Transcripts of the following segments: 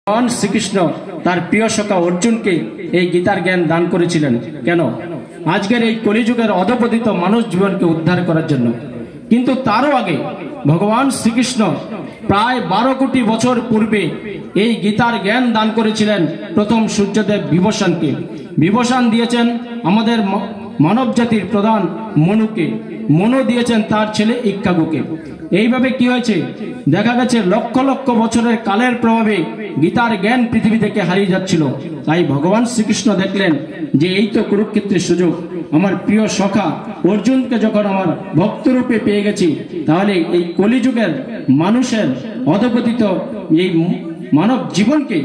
ভগবান শ্রীকৃষ্ণ তার প্রিয় সখা অর্জুনকে এই গীতার জ্ঞান দান করেছিলেন কেন? আজকের এই কলিযুগের অধপতিত মানুষ জীবনকে উদ্ধার করার জন্য। কিন্তু তারও আগে ভগবান শ্রীকৃষ্ণ প্রায় 12 কোটি বছর পূর্বে এই গীতার জ্ঞান দান করেছিলেন প্রথম সূর্যদেব বিভীষণকে। বিভীষণ দিয়েছেন আমাদের মানব জাতির প্রধান মনুকে, মনু দিয়েছেন তার ছেলে ইক্ষ্বাকুকে। এইভাবে কি হয়েছে দেখা গেছে লক্ষ লক্ষ বছরের কালের প্রভাবে গীতার জ্ঞান পৃথিবী থেকে হারিয়ে যাচ্ছিল। তাই ভগবান শ্রীকৃষ্ণ দেখলেন যে এই তো কুরুক্ষেত্রের সুযোগ, আমার প্রিয় সখা অর্জুনকে যখন আমার ভক্তরূপে পেয়ে গেছি, তাহলে এই কলিযুগের মানুষের অধপতিত এই মানব জীবনকে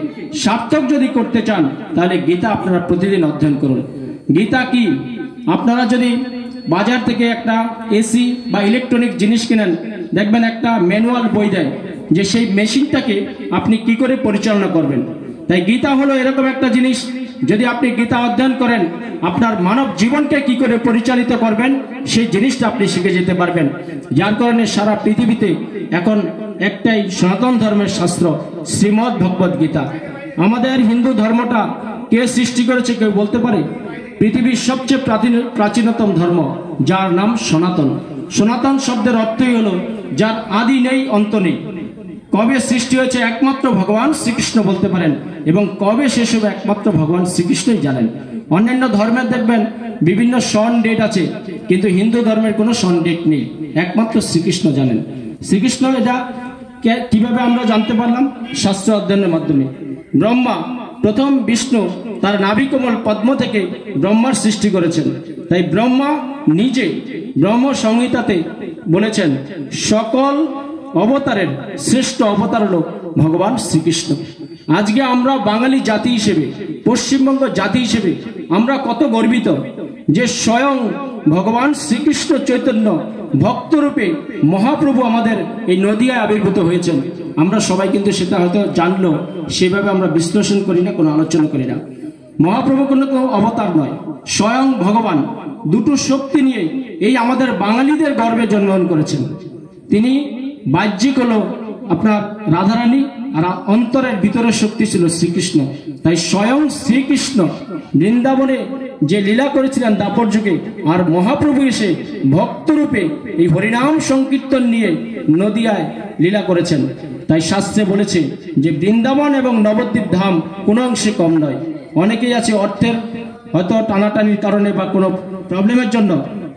সার্থক যদি করতে চান, তাহলে গীতা আপনারা প্রতিদিন অধ্যয়ন করুন। গীতা কি? আপনারা যদি বাজার থেকে একটা এসি বা ইলেকট্রনিক জিনিস কিনেন, দেখবেন একটা ম্যানুয়াল বই দেয় যে সেই মেশিনটাকে আপনি কি করে পরিচালনা করবেন। তাই গীতা হলো এরকম একটা জিনিস, যদি আপনি গীতা অধ্যয়ন করেন, আপনার মানব জীবনকে কি করে পরিচালিত করবেন সেই জিনিসটা আপনি শিখে যেতে পারবেন। যার কারণে সারা পৃথিবীতে এখন একটাই সনাতন ধর্মের শাস্ত্র, শ্রীমদ্ ভগবদ গীতা। আমাদের হিন্দু ধর্মটা কে সৃষ্টি করেছে কেউ বলতে পারে? পৃথিবীর সবচেয়ে প্রাচীনতম ধর্ম, যার নাম সনাতন। সনাতন শব্দের অর্থই হলো যার আদি নেই অন্ত নেই। কবে সৃষ্টি হয়েছে একমাত্র ভগবান শ্রীকৃষ্ণ বলতে পারেন, এবং কবে শেষ হবে একমাত্র ভগবান শ্রীকৃষ্ণই জানেন। অন্যান্য ধর্মের দেখবেন বিভিন্ন সন ডেট আছে, কিন্তু হিন্দু ধর্মের কোনো সন ডেট নেই, একমাত্র শ্রীকৃষ্ণ জানেন। শ্রীকৃষ্ণ এটা কিভাবে আমরা জানতে পারলাম? শাস্ত্র অধ্যয়নের মাধ্যমে। ব্রহ্মা প্রথম বিষ্ণু তার নাভিকমল পদ্ম থেকে ব্রহ্মার সৃষ্টি করেছেন। তাই ব্রহ্মা নিজে ব্রহ্ম সংহিতাতে বলেছেন সকল অবতারের শ্রেষ্ঠ অবতার হল ভগবান শ্রীকৃষ্ণ। আজকে আমরা বাঙালি জাতি হিসেবে, পশ্চিমবঙ্গ জাতি হিসেবে আমরা কত গর্বিত যে স্বয়ং ভগবান শ্রীকৃষ্ণ চৈতন্য ভক্তরূপে মহাপ্রভু আমাদের এই নদিয়ায় আবির্ভূত হয়েছেন। আমরা সবাই কিন্তু সেটা হয়তো জানলো, সেভাবে আমরা বিশ্লেষণ করি না, কোনো আলোচনা করি না। মহাপ্রভু কোনো অবতার নয়, স্বয়ং ভগবান দুটো শক্তি নিয়ে এই আমাদের বাঙালিদের গর্বে জন্মগ্রহণ করেছেন। তিনি বাহ্যিক হলো আপনার রাধারানী, আর অন্তরের ভিতরের শক্তি ছিল শ্রীকৃষ্ণ। তাই স্বয়ং শ্রীকৃষ্ণ বৃন্দাবনে যে লীলা করেছিলেন দাপর যুগে, আর মহাপ্রভু এসে ভক্তরূপে এই হরিনাম সংকীর্তন নিয়ে নদিয়ায় লীলা করেছেন। তাই শাস্ত্রে বলেছে যে বৃন্দাবন এবং নবদ্বীপ ধাম কোনো অংশে কম নয়। অনেকেই আছে অর্থের হয়তো টানাটানির কারণে বা কোনো প্রবলেমের জন্য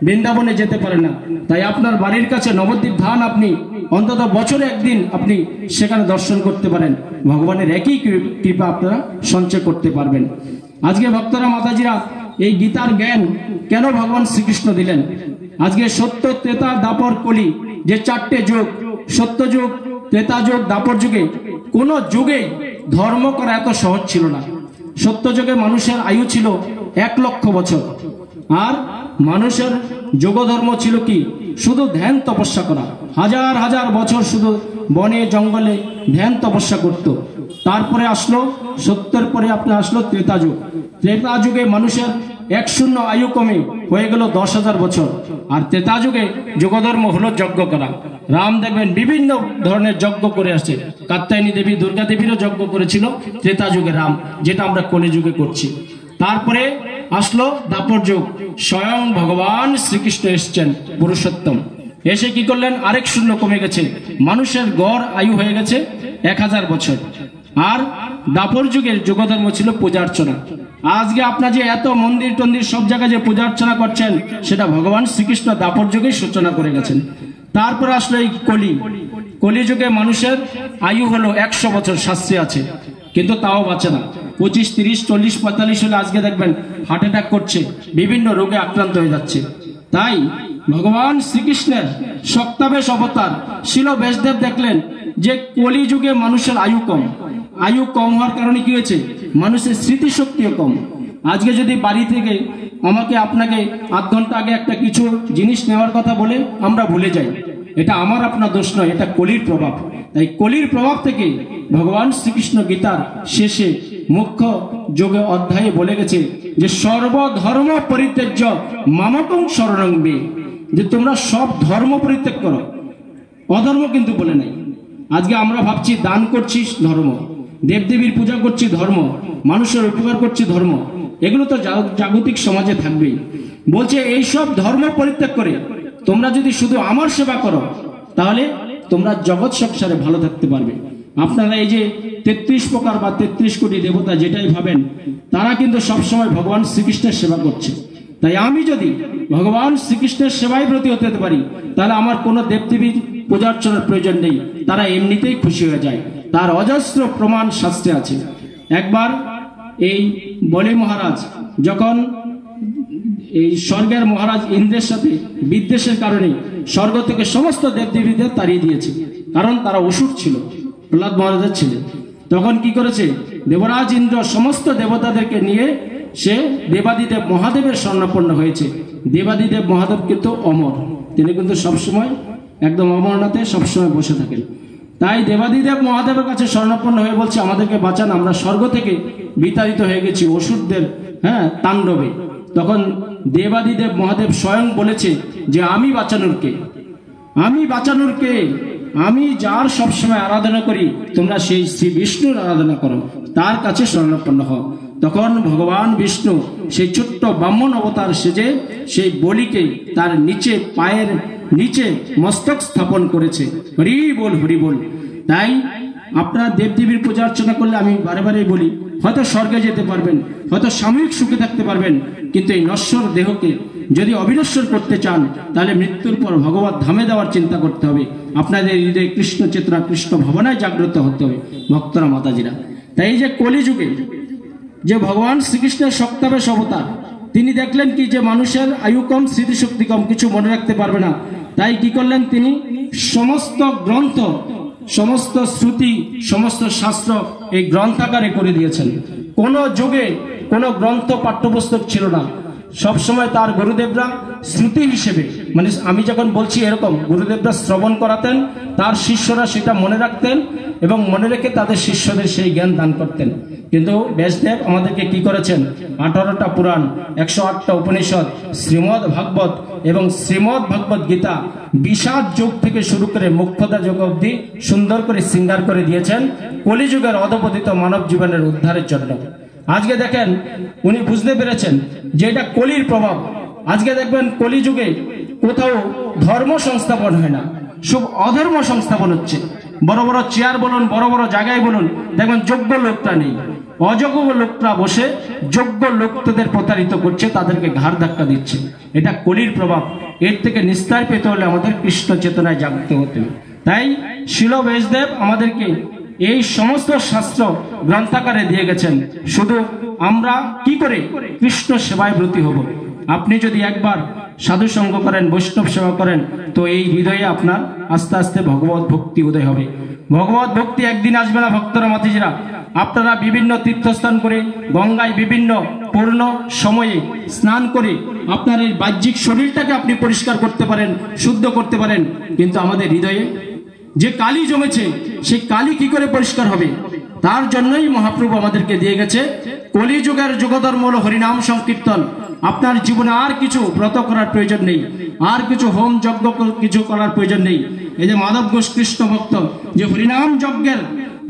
বৃন্দাবনে যেতে পারে না। তাই আপনার বাড়ির কাছে নবদ্বীপ ধাম আপনি অন্তত বছরে একদিন আপনি সেখানে দর্শন করতে পারেন, ভগবানের একই কৃপা আপনারা সঞ্চয় করতে পারবেন। আজকে ভক্তরা মাতাজিরা এই গীতার জ্ঞান কেন ভগবান শ্রীকৃষ্ণ দিলেন? আজকে সত্য, ত্রেতা, দাপর, কলি যে চারটে যুগ, সত্য যুগ, ত্রেতা যুগ, দাপর যুগে কোনো যুগে ধর্ম করা এত সহজ ছিল না। সত্য যুগে মানুষের আয়ু ছিল 1 লক্ষ বছর, আর মানুষের যোগ ধর্ম ছিল কি? শুধু ধ্যান তপস্যা করা, হাজার হাজার বছর শুধু বনে জঙ্গলে ধ্যান তপস্যা করত। তারপরে আসলো সত্যের পরে আপনার আসলো ত্রেতা যুগ। ত্রেতা যুগে মানুষের 1শূন্য আয়ু কমে হয়ে গেল 10,000 বছর। আর ত্রেতা যুগে যোগধর্ম হলো যজ্ঞ করা। রাম দেখবেন বিভিন্ন ধরনের যজ্ঞ করে আসছে, কাত্যায়নী দেবী, দুর্গা দেবীরও যজ্ঞ করেছিল ত্রেতা যুগে রাম, যেটা আমরা কলিযুগে করছি। তারপরে আসলো দাপর যুগ, স্বয়ং ভগবান শ্রীকৃষ্ণ এসছেন পুরুষোত্তম, এসে কি করলেন? আরেক শূন্য কমে গেছে, মানুষের গড় আয়ু হয়ে গেছে 1000 বছর। আর দাপর যুগের যোগধর্ম ছিল পূজা অর্চনা। আজকে আপনার যে এত মন্দির টন্দির সব জায়গায় যে পূজা অর্চনা করছেন, সেটা ভগবান শ্রীকৃষ্ণ দাপর যুগেই সূচনা করে গেছেন। তারপর আসলো এই কলিযুগে মানুষের আয়ু হলো 100 বছর, শাস্ত্রে আছে, কিন্তু তাও বাঁচে না। 25, 30, 40, 45 হলে আজকে দেখবেন হার্ট অ্যাটাক করছে, বিভিন্ন রোগে আক্রান্ত হয়ে যাচ্ছে। তাই ভগবান শ্রীকৃষ্ণের সপ্তাবেশ অবতার শিল ব্যাসদেব দেখলেন যে কলিযুগে মানুষের আয়ু কম হওয়ার কারণে কি হয়েছে, মানুষের স্মৃতিশক্তিও কম। আজকে যদি বাড়ি থেকে আমাকে আপনাকে আধ ঘন্টা আগে একটা কিছু জিনিস নেওয়ার কথা বলে আমরা ভুলে যাই, এটা আমার আপনার দোষ নয়, এটা কলির প্রভাব। তাই কলির প্রভাব থেকে ভগবান শ্রীকৃষ্ণ গীতার শেষে মুখ্য যোগে অধ্যায়ে বলে গেছে যে সর্বধর্ম পরিত্যাজ্য মামকং শরণং বে, যে তোমরা সব ধর্ম পরিত্যাগ করো, অধর্ম কিন্তু বলে নাই। আজকে আমরা ভাবছি দান করছি ধর্ম, দেবদেবীর পূজা করছি ধর্ম, মানুষের উপকার করছি ধর্ম, এগুলো তো জাগতিক সমাজে থাকবেই। বলছে এই সব ধর্ম পরিত্যাগ করে তোমরা যদি শুধু আমার সেবা করো তাহলে তোমরা জগৎ সংসারে ভালো থাকতে পারবে। আপনারা এই যে 33 প্রকার বা 33 কোটি দেবতা যেটাই ভাবেন, তারা কিন্তু সবসময় ভগবান শ্রীকৃষ্ণের সেবা করছে। তাই আমি যদি ভগবান শ্রীকৃষ্ণের সেবায় ব্রতী হতে পারি তাহলে আমার কোনো দেবদেবীর পূজার্চনার প্রয়োজন নেই, তারা এমনিতেই খুশি হয়ে যায়। তার অজস্র প্রমাণ শাস্ত্রে আছে। একবার এই বলি মহারাজ যখন এই স্বর্গের মহারাজ ইন্দ্রের সাথে বিদ্বেষের কারণে স্বর্গ থেকে সমস্ত দেবদেবীদের তাড়িয়ে দিয়েছে, কারণ তারা অসুর ছিল, প্রহ্লাদ মহারাজের ছেলে। তখন কি করেছে, দেবরাজ ইন্দ্র সমস্ত দেবতাদেরকে নিয়ে সে দেবাদিদেব মহাদেবের শরণাপন্ন হয়েছে। দেবাদিদেব মহাদেব কিন্তু অমর, তিনি কিন্তু সবসময় একদম অমরনাথে সবসময় বসে থাকেন। তাই দেবাদিদেব মহাদেবের কাছে শরণাপন্ন হয়ে বলছে আমাদেরকে বাঁচান, আমরা স্বর্গ থেকে বিতাড়িত হয়ে গেছি অসুরদের তাণ্ডবে। তখন দেবাদিদেব মহাদেব স্বয়ং বলেছে যে আমি বাঁচানোর কে, আমি যার সবসময় আরাধনা করি, তোমরা সেই শ্রী বিষ্ণুর আরাধনা করো, তার কাছে শরণাপন্ন হও। তখন ভগবান বিষ্ণু সেই ছোট্ট ব্রাহ্মণ অবতার সেজে সেই বলিকে তার নিচে পায়ের নিচে মস্তক স্থাপন করেছে। হরি বল। তাই আপনারা দেবদেবীর পূজা অর্চনা করলে আমি বারে বারে বলি, হয়তো স্বর্গে যেতে পারবেন, হয়তো সাময়িক সুখে থাকতে পারবেন, কিন্তু এই নশ্বর দেহকে যদি অবিনশ্বর করতে চান তাহলে মৃত্যুর পর ভগবত ধামে দেওয়ার চিন্তা করতে হবে। আপনাদের হৃদয়ে কৃষ্ণ চেতনা, কৃষ্ণ ভাবনায় জাগ্রত হতে হবে ভক্তরা মাতাজিরা। তাই এই যে কলিযুগে যে ভগবান শ্রীকৃষ্ণের সপ্তাবেশ অবতার, তিনি দেখলেন কি যে মানুষের আয়ু কম, স্মৃতিশক্তি কম, কিছু মনে রাখতে পারবে না। তাই কি করলেন, তিনি সমস্ত গ্রন্থ, সমস্ত শ্রুতি, সমস্ত শাস্ত্র এই গ্রন্থাকারে করে দিয়েছেন। কোন যুগে কোন গ্রন্থ পাঠ্যপুস্তক ছিল না, সবসময় তার গুরুদেবরা শ্রুতি হিসেবে, মানে আমি যখন বলছি এরকম, গুরুদেবরা শ্রবণ করাতেন, তার শিষ্যরা সেটা মনে রাখতেন এবং মনে রেখে তাদের শিষ্যদের সেই জ্ঞান দান করতেন। কিন্তু ব্যাসদেব আমাদেরকে কি করেছেন, 18টা পুরাণ, 108টা উপনিষদ, শ্রীমদ্ ভাগবত এবং শ্রীমদ্ ভগবত গীতা বিষাদ যুগ থেকে শুরু করে মুখ্যতা যুগ অবধি সুন্দর করে শৃঙ্গার করে দিয়েছেন কলিযুগের অধপতিত মানব জীবনের উদ্ধারের জন্য। আজকে দেখেন উনি বুঝতে পেরেছেন যে এটা কলির প্রভাব। আজকে দেখবেন কলিযুগে কোথাও ধর্ম সংস্থাপন হয় না, সব অধর্ম সংস্থাপন হচ্ছে। বড় বড় চেয়ার বলুন, বড় বড় জায়গায় বলুন, দেখবেন যোগ্য লোকটা নেই, অযোগ্য লোকরা বসে যোগ্য লোকদের প্রতারিত করছে, তাদেরকে ঘাড় ধাক্কা দিচ্ছে। এটা কলির প্রভাব। এর থেকে নিস্তার পেতে হলে আমাদের কৃষ্ণ চেতনায় জাগতে হতে হবে। তাই শিল ব্যাসদেব আমাদেরকে এই সমস্ত শাস্ত্র গ্রন্থাকারে দিয়ে গেছেন। শুধু আমরা কি করে কৃষ্ণ সেবায় ব্রতী হব। আপনি যদি একবার সাধু সঙ্গ করেন, বৈষ্ণব সেবা করেন, তো এই হৃদয়ে আপনার আস্তে আস্তে ভগবত ভক্তি উদয় হবে। ভগবত ভক্তি একদিন আসবে না ভক্তরা মাতিজিরা। আপনারা বিভিন্ন তীর্থস্থান করে, গঙ্গায় বিভিন্ন পূর্ণ সময়ে স্নান করে আপনার এই বাহ্যিক শরীরটাকে আপনি পরিষ্কার করতে পারেন, শুদ্ধ করতে পারেন, কিন্তু আমাদের হৃদয়ে যে কালি জমেছে সেই কালি কি করে পরিষ্কার হবে? তার জন্যই মহাপ্রভু আমাদেরকে দিয়ে গেছে কলিযুগের যুগধর্ম হলো হরিনাম সংকীর্তন। আপনার জীবনে আর কিছু ব্রত করার প্রয়োজন নেই, আর কিছু হোম যজ্ঞ কিছু করার প্রয়োজন নেই। এই যে মাধব ঘোষ কৃষ্ণ ভক্ত যে হরিনাম যজ্ঞের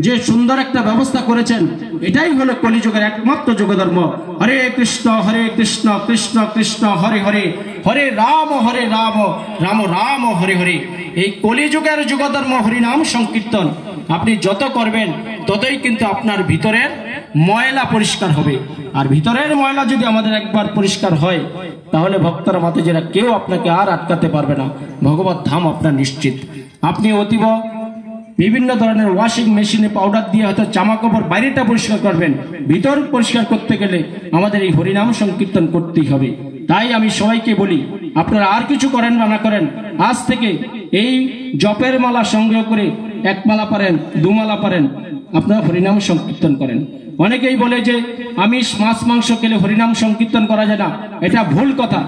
যে সুন্দর একটা ব্যবস্থা করেছেন, এটাই হলো কলিযুগের একমাত্র যুগধর্ম। হরে কৃষ্ণ কৃষ্ণ কৃষ্ণ হরে হরে, হরে রাম রাম রাম হরে হরে। এই কলিযুগের যুগধর্ম হরিনাম সংকীর্তন আপনি যত করবেন ততই কিন্তু আপনার ভিতরের ময়লা পরিষ্কার হবে। আর ভিতরের ময়লা যদি আমাদের একবার পরিষ্কার হয় তাহলে ভক্তরা মাতাজিরা কেউ আপনাকে আর আটকাতে পারবে না। ভগবত ধাম আপনার নিশ্চিত। আপনি অতীব বিভিন্ন ধরনের ওয়াশিং মেশিনে পাউডার দিয়ে হয়তো জামা কাপড় বাইরেটা পরিষ্কার করবেন, ভিতর পরিষ্কার করতে গেলে আমাদের এই হরিনাম সংকীর্তন করতেই হবে। তাই আমি সবাইকে বলি, আপনারা আর কিছু করেন বা না করেন, আজ থেকে এই জপের মালা সংগ্রহ করে এক মালা পারেন, দুমালা পারেন, আপনারা হরিনাম সংকীর্তন করেন। অনেকেই বলে যে আমিষ মাছ মাংস খেলে হরিনাম সংকীর্তন করা যায় না, এটা ভুল কথা।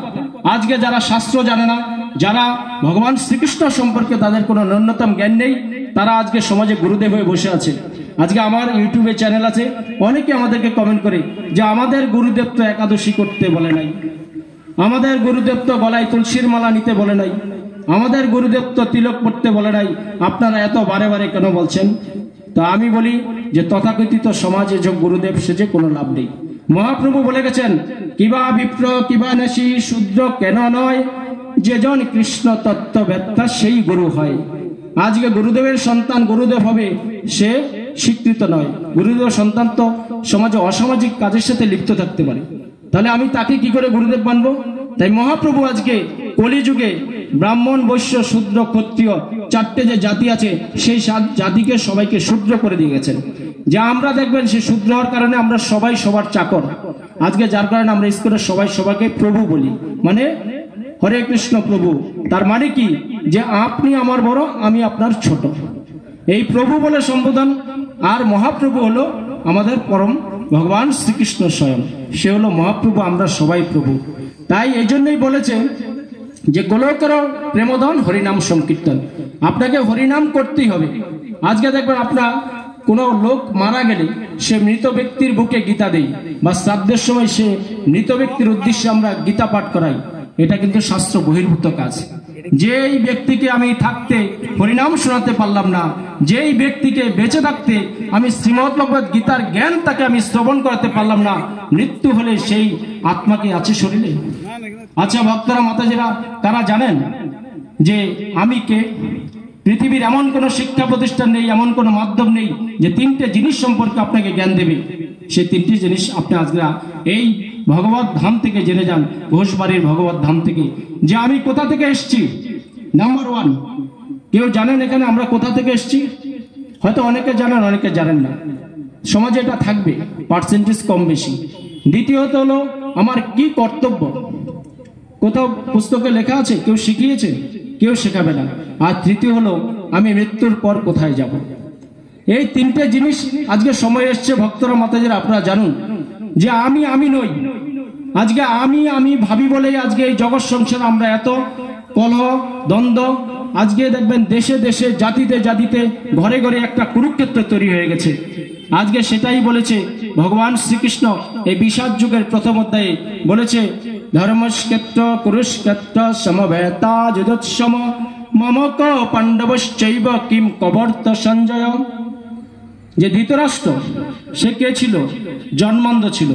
আজকে যারা শাস্ত্র জানে না, যারা ভগবান শ্রীকৃষ্ণ সম্পর্কে তাদের কোনো ন্যূনতম জ্ঞান নেই, তারা আজকে সমাজে গুরুদেব হয়ে বসে আছে। আজকে আমার ইউটিউবে চ্যানেল আছে, অনেকে আমাদেরকে কমেন্ট করে যে আমাদের গুরুদেব তো একাদশী করতে বলে নাই, আমাদের গুরুদেব তো গলায় তুলসীর মালা নিতে বলে নাই, আমাদের গুরুদেব তো তিলক পড়তে বলে নাই, আপনারা এত বারে বারে কেন বলছেন? তো আমি বলি যে তথাকথিত সমাজে যে গুরুদেব সেজে কোনো লাভ নেই। মহাপ্রভু বলে গেছেন, কিবা বিপ্র কিবা নেশি শূদ্র কেন নয়, যেজন কৃষ্ণ তত্ত্ববেত্তা সেই গুরু হয়। আজকে গুরুদেবের সন্তান গুরুদেব হবে সে স্বীকৃত নয়। গুরুদেব সন্তান তো সমাজে অসামাজিক কাজের সাথে লিপ্ত থাকতে পারে, তাহলে আমি তাকে কি করে গুরুদেব মানবো? তাই মহাপ্রভু আজকে কলিযুগে ব্রাহ্মণ বৈশ্য শূদ্র ক্ষত্রিয় চারটে যে জাতি আছে সেই জাতিকে সবাইকে শূদ্র করে দিয়ে গেছেন। যে আমরা দেখবেন সে শূদ্র হওয়ার কারণে আমরা সবাই সবার চাকর। আজকে যার কারণে আমরা স্কুলে সবাই সবাইকে প্রভু বলি, মানে হরে কৃষ্ণ প্রভু। তার মানে কি যে আপনি আমার বড়, আমি আপনার ছোট, এই প্রভু বলে সম্বোধন। আর মহাপ্রভু হলো আমাদের পরম ভগবান শ্রীকৃষ্ণ স্বয়ং, সে হলো মহাপ্রভু, আমরা সবাই প্রভু। তাই এই জন্যই বলেছে যে গোলকের প্রেমধন হরিনাম সংকীর্তন, আপনাকে হরিনাম করতেই হবে। আজকে দেখবেন আপনার কোনো লোক মারা গেলে সে মৃত ব্যক্তির বুকে গীতা দেই, বা শ্রাদ্ধের সময় সে মৃত ব্যক্তির উদ্দেশ্যে আমরা গীতা পাঠ করাই, এটা কিন্তু শাস্ত্র বহির্ভূত কাজ। যেই ব্যক্তিকে আমি থাকতে হরিনাম শোনাতে পারলাম না, যেই ব্যক্তিকে বেঁচে থাকতে আমি শ্রীমদ্ ভগবত গীতার জ্ঞান তাকে আমি শ্রবণ করাতে পারলাম না, মৃত্যু হলে সেই আত্মা কি আছে শরীরে? আচ্ছা ভক্তরা মাতাজিরা, তারা জানেন যে আমি কে? পৃথিবীর এমন কোনো শিক্ষা প্রতিষ্ঠান নেই, এমন কোনো মাধ্যম নেই যে তিনটে জিনিস সম্পর্কে আপনাকে জ্ঞান দেবে। সেই তিনটি জিনিস আপনি আজকে এই ভগবত ধাম থেকে জেনে যান, ঘোষবাড়ির ভগবত ধাম থেকে, যে আমি কোথা থেকে এসেছি। নাম্বার ওয়ান, কেউ জানেন এখানে আমরা কোথা থেকে এসেছি? হয়তো অনেকে জানেন, অনেকে জানেন না, সমাজে এটা থাকবে, পার্সেন্টেজ কম বেশি। দ্বিতীয়ত হলো আমার কি কর্তব্য, কোথাও পুস্তকে লেখা আছে, কেউ শিখিয়েছে, কেউ শেখাবে না। আর তৃতীয় হলো আমি মৃত্যুর পর কোথায় যাব। এই তিনটে জিনিস আজকে সময় এসছে ভক্তরা মাতাজিরা, আপনারা জানুন যে আমি নই। আজকে আমি ভাবি বলেই আজকে এই জগৎ সংসারে আমরা এত কলহ দ্বন্দ্ব। আজকে দেখবেন দেশে দেশে জাতিতে জাতিতে ঘরে ঘরে একটা কুরুক্ষেত্র তৈরি হয়ে গেছে। আজকে সেটাই বলেছে ভগবান শ্রীকৃষ্ণ এই বিষাদ যুগের প্রথম অধ্যায়ে বলেছে, ধর্মক্ষেত্র কুরুক্ষেত্র সমবেতা যুধোৎসম মমক পাণ্ডবশ্চৈব কিম কবর্ত সঞ্জয়। যে ধৃতরাষ্ট্র সে কে ছিল? জন্মান্ধ ছিল।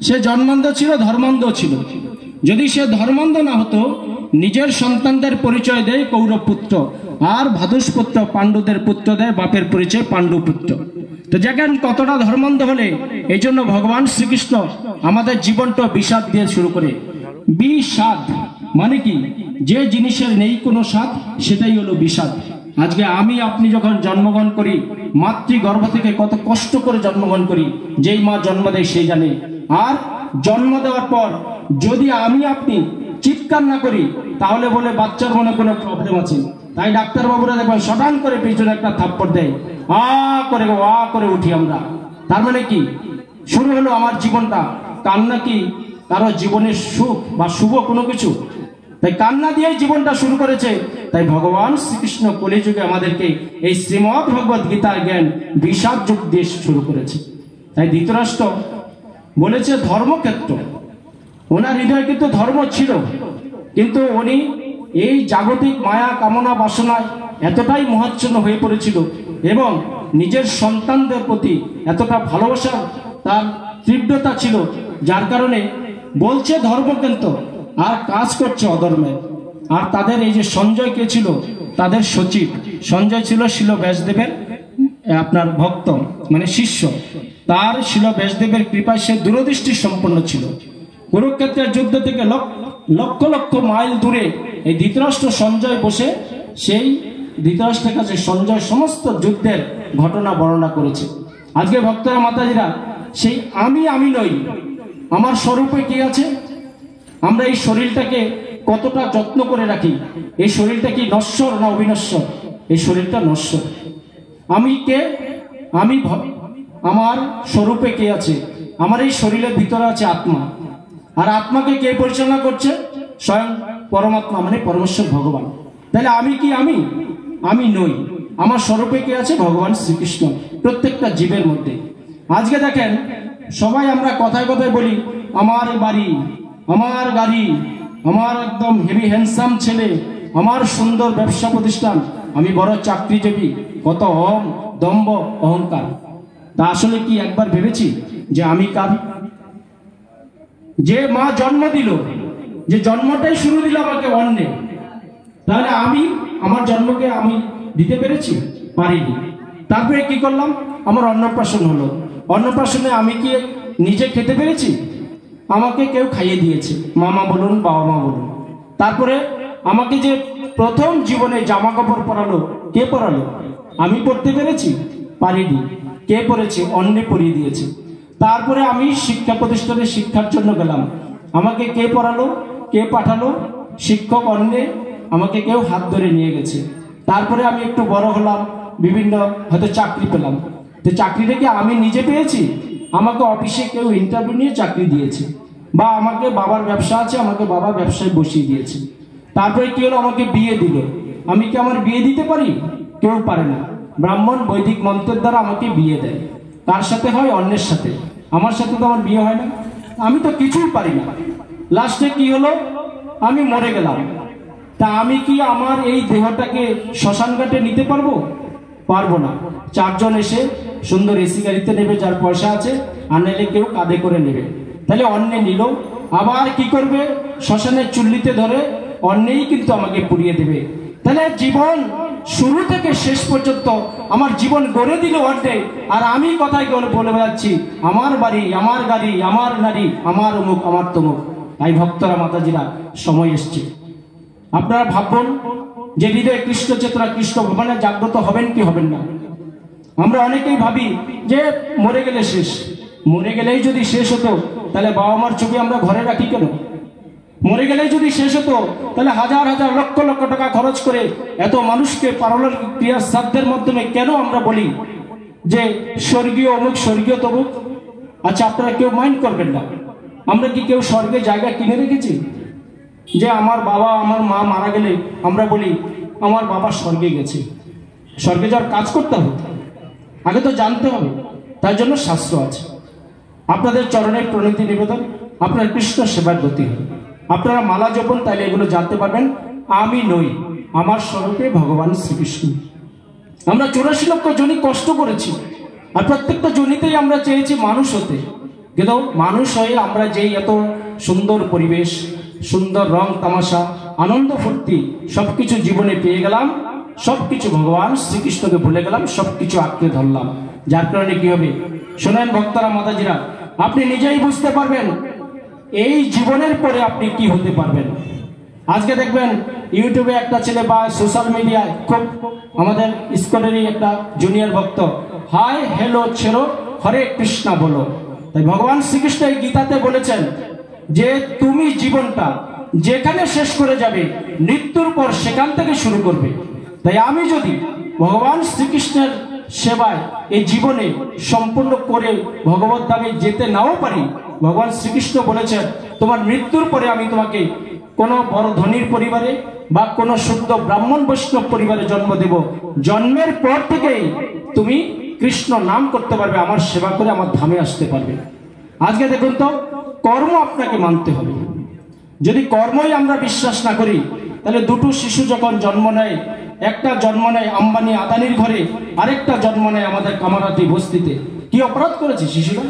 সে জন্মান্ধ ছিল, ধর্মান্ধ ছিল। যদি সে ধর্মান্ধ না হতো, নিজের সন্তানদের পরিচয় দেয় কৌরব পুত্র, আর ভাদুষপুত্র পাণ্ডুদের পুত্র দেয় বাপের পরিচয় পাণ্ডু পুত্র। তো দেখেন কতটা ধর্মান্ধ হলে। এই জন্য ভগবান শ্রীকৃষ্ণ আমাদের জীবনটা বিষাদ দিয়ে শুরু করে। বিষাদ মানে কি? যে জিনিসের নেই কোনো স্বাদ, সেটাই হলো বিষাদ। আজকে আমি আপনি যখন জন্মগ্রহণ করি, মাতৃগর্ভ থেকে কত কষ্ট করে জন্মগ্রহণ করি, যেই মা জন্ম দেয় সেই জানে। আর জন্ম দেওয়ার পর যদি আমি আপনি চিৎকার না করি, তাহলে বলে বাচ্চার মনে কোনো প্রবলেম আছে। তাই ডাক্তার বাবুরা দেখবেন শটান করে পিছনে একটা থাপ্পড় দেয়, আ করে উঠি আমরা। তার মানে কি? শুরু হলো আমার জীবনটা। কান্না কি কারো জীবনের সুখ বা শুভ কোনো কিছু? তাই কান্না দিয়ে জীবনটা শুরু করেছে। তাই ভগবান শ্রীকৃষ্ণ কলিযুগে আমাদেরকে এই শ্রীমদ্ ভগবত গীতার জ্ঞান বিষাদ যুগ দিয়ে শুরু করেছে। তাই ধৃতরাষ্ট্র বলেছে ধর্মক্ষেত্র। ওনার হৃদয়ে কিন্তু ধর্ম ছিল, কিন্তু উনি এই জাগতিক মায়া কামনা বাসনায় এতটাই মোহাচ্ছন্ন হয়ে পড়েছিল এবং নিজের সন্তানদের প্রতি এতটা ভালোবাসার তার তীব্রতা ছিল, যার কারণে বলছে ধর্মকেন্দ্র আর কাজ করছে অধর্মে। আর তাদের এই যে সঞ্জয় কে ছিল, তাদের সচিব সঞ্জয় ছিল শিল ব্যাসদেবের আপনার ভক্ত, মানে শিষ্য। তার শিল ব্যাসদেবের কৃপায় সে দূরদৃষ্টি সম্পন্ন ছিল। কুরুক্ষেত্রের যুদ্ধ থেকে লক্ষ লক্ষ মাইল দূরে এই ধৃতরাষ্ট্র সঞ্জয় বসে সেই ধৃতরাষ্ট্রের কাছে সঞ্জয় সমস্ত যুদ্ধের ঘটনা বর্ণনা করেছে। আজকে ভক্তরা মাতাজিরা, সেই আমি নই, আমার স্বরূপে কি আছে? আমরা এই শরীরটাকে কতটা যত্ন করে রাখি। এই শরীরটা কি নশ্বর না অবিনশ্বর? এই শরীরটা নশ্বর। আমি কে? আমি আমার স্বরূপে কে আছে? আমার এই শরীরের ভিতরে আছে আত্মা। আর আত্মাকে কে পরিচালনা করছে? স্বয়ং পরমাত্মা, মানে পরমেশ্বর ভগবান। তাহলে আমি কি? আমি নই। আমার স্বরূপে কে আছে? ভগবান শ্রীকৃষ্ণ প্রত্যেকটা জীবের মধ্যে। আজকে দেখেন, সবাই আমরা কথায় কথায় বলি আমার বাড়ি, আমার গাড়ি, আমার একদম হেভি হ্যান্ডসাম ছেলে, আমার সুন্দর ব্যবসা প্রতিষ্ঠান, আমি বড় চাকরিজীবী, কত দম্ভ অহংকার। তা আসলে কি একবার ভেবেছি যে আমি কার? যে মা জন্ম দিল, যে জন্মটাই শুরু দিল আমাকে অন্যে, তাহলে আমি আমার জন্মকে আমি দিতে পেরেছি? পারিনি। তারপরে কি করলাম? আমার অন্নপ্রাশন হলো। অন্নপ্রাশনে আমি কি নিজে খেতে পেরেছি? আমাকে কেউ খাইয়ে দিয়েছে, মামা বলুন, বাবা মা বলুন। তারপরে আমাকে যে প্রথম জীবনে জামা কাপড় পরালো, কে পরালো? আমি পরতে পেরেছি? পারিনি। কে পরেছে? অন্যে পরিয়ে দিয়েছে। তারপরে আমি শিক্ষা প্রতিষ্ঠানে শিক্ষার জন্য গেলাম, আমাকে কে পড়ালো? কে পাঠালো? শিক্ষক অন্যে, আমাকে কেউ হাত ধরে নিয়ে গেছে। তারপরে আমি একটু বড় হলাম, বিভিন্ন হয়তো চাকরি পেলাম। তো চাকরিটা কি আমি নিজে পেয়েছি? আমাকে অফিসে কেউ ইন্টারভিউ নিয়ে চাকরি দিয়েছে, বা আমাকে বাবার ব্যবসা আছে, আমাকে বাবা ব্যবসায় বসিয়ে দিয়েছে। তারপরে কি হলো? আমাকে বিয়ে দিল। আমি কি আমার বিয়ে দিতে পারি? কেউ পারে না। ব্রাহ্মণ বৈদিক মন্ত্রের দ্বারা আমাকে বিয়ে দেয়। কার সাথে হয়? অন্যের সাথে। আমার সাথে তো আমার বিয়ে হয় না। আমি তো কিছুই পারি না। লাস্টে কি হলো? আমি মরে গেলাম। তা আমি কি আমার এই দেহটাকে শ্মশান ঘাটে নিতে পারবো? পারবো না। চারজন এসে সুন্দর এসি গাড়িতে নেবে, যার পয়সা আছে, আর নাইলে কেউ কাঁধে করে নেবে। তাহলে অন্যে নিল, আবার কি করবে? শ্মশানের চুল্লিতে ধরে অন্যেই কিন্তু আমাকে পুড়িয়ে দেবে। তাহলে জীবন শুরু থেকে শেষ পর্যন্ত আমার জীবন গড়ে দিল অন্যে, আর আমি কথায় বলে বেড়াচ্ছি আমার বাড়ি, আমার গাড়ি, আমার নারী, আমার অমুক, আমার তমুক। তাই ভক্তরা, মাতাজিরা, সময় এসছে আপনারা ভাববেন যে হৃদয়ে কৃষ্ণ চেতনা, কৃষ্ণ ভগবানে জাগ্রত হবেন কি হবেন না। আমরা অনেকেই ভাবি যে মরে গেলে শেষ। মরে গেলেই যদি শেষ হতো, তাহলে বাবা মার ছবি আমরা ঘরে রাখি কেন? মরে গেলেই যদি শেষ হতো, তাহলে হাজার হাজার লক্ষ লক্ষ টাকা খরচ করে এত মানুষকে পারলৌকিক ক্রিয়া শ্রাদ্ধের মাধ্যমে কেন আমরা বলি যে স্বর্গীয় অমুক, স্বর্গীয় তমুক? আচ্ছা, আপনারা কেউ মাইন্ড করবেন না। আমরা কি কেউ স্বর্গে জায়গা কিনে রেখেছি? যে আমার বাবা, আমার মা মারা গেলে আমরা বলি আমার বাবা স্বর্গে গেছে। স্বর্গে যাওয়ার কাজ করতে হবে, আগে তো জানতে হবে। তার জন্য শাস্ত্র আছে। আপনাদের চরণের প্রণতি নিবেদন, আপনার কৃষ্ণ সেবার গতি হবে। আপনারা মালা জপন, তাইলে এগুলো জানতে পারবেন আমি নই, আমার স্বরূপে ভগবান শ্রীকৃষ্ণ। আমরা 84 লক্ষ জনি কষ্ট করেছি, আর প্রত্যেকটা জনিতেই আমরা চেয়েছি মানুষ হতে। কিন্তু মানুষ হয়ে আমরা যেই এত সুন্দর পরিবেশ, সুন্দর রং তামাশা, আনন্দ ফুর্তি সবকিছু জীবনে পেয়ে গেলাম, সবকিছু ভগবান শ্রীকৃষ্ণকে ভুলে গেলাম, সবকিছু আঁকড়ে ধরলাম। যার কারণে কি হবে? শোনেন ভক্তরা, মাতাজিরা, আপনি নিজেই বুঝতে পারবেন এই জীবনের পরে আপনি কি হতে পারবেন। আজকে দেখবেন ইউটিউবে একটা ছেলে বা সোশ্যাল মিডিয়ায় খুব আমাদের ইস্কনেরই একটা জুনিয়র ভক্ত, হাই হ্যালো ছেড়ো, হরে কৃষ্ণা বলো। তাই ভগবান শ্রীকৃষ্ণ এই গীতাতে বলেছেন যে তুমি জীবনটা যেখানে শেষ করে যাবে, মৃত্যুর পর সেখান থেকে শুরু করবে। তাই আমি যদি ভগবান শ্রীকৃষ্ণের সেবায় এই জীবনে সম্পূর্ণ করে ভগবত ধামে যেতে নাও পারি, ভগবান শ্রীকৃষ্ণ বলেছেন তোমার মৃত্যুর পরে আমি তোমাকে কোনো বড় ধনীর পরিবারে বা কোনো শুদ্ধ ব্রাহ্মণ বৈষ্ণব পরিবারে জন্ম দেব। জন্মের পর থেকেই তুমি কৃষ্ণ নাম করতে পারবে, আমার সেবা করে আমার ধামে আসতে পারবে। আজকে দেখুন তো, কর্ম আপনাকে মানতে হবে। যদি কর্মই আমরা বিশ্বাস না করি, তাহলে দুটো শিশু যখন জন্ম নেয়, একটা জন্ম নেয় আম্বানি আদানির ঘরে, আরেকটা জন্ম নেয় আমাদের কামারাতি বস্তিতে। কি অপরাধ করেছে শিশুরা?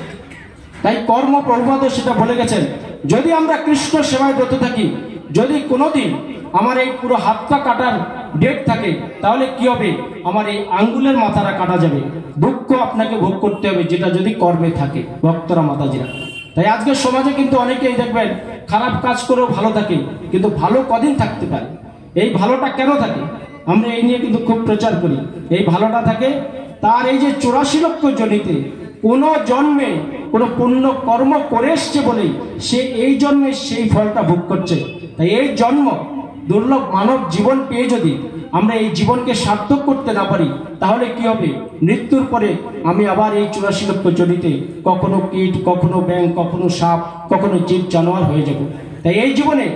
তাই কর্ম প্রভুপাদ সেটা বলে গেছেন, যদি আমরা কৃষ্ণ সেবায় ব্রত থাকি, যদি কোনোদিন আমার এই পুরো হাতটা কাটার ডেট থাকে, তাহলে কি হবে? আমার এই আঙ্গুলের মাথাটা কাটা যাবে। দুঃখ আপনাকে ভোগ করতে হবে, যেটা যদি কর্মে থাকে। ভক্তরা, মাতাজিরা, তাই আজকের সমাজে কিন্তু অনেকেই দেখবেন খারাপ কাজ করেও ভালো থাকে, কিন্তু ভালো কদিন থাকতে পারে। এই ভালোটা কেন থাকে? আমরা এই নিয়ে কিন্তু খুব প্রচার করি। এই ভালোটা থাকে তার এই যে 84 লক্ষ জনিতে কোনো জন্মে কোনো পুণ্য কর্ম করে এসছে বলেই সে এই জন্মে সেই ফলটা ভোগ করছে। তাই এই জন্ম দুর্লভ মানব জীবন পেয়ে যদি আমরা এই জীবনকে সার্থক করতে না পারি, তাহলে কি হবে? মৃত্যুর পরে আমি আবার এই 84 লক্ষ জড়িতে কখনো কীট, কখনো ব্যাঙ, কখনো সাপ, কখনো জীব জানোয়ার হয়ে যাব। তাই এই জীবনে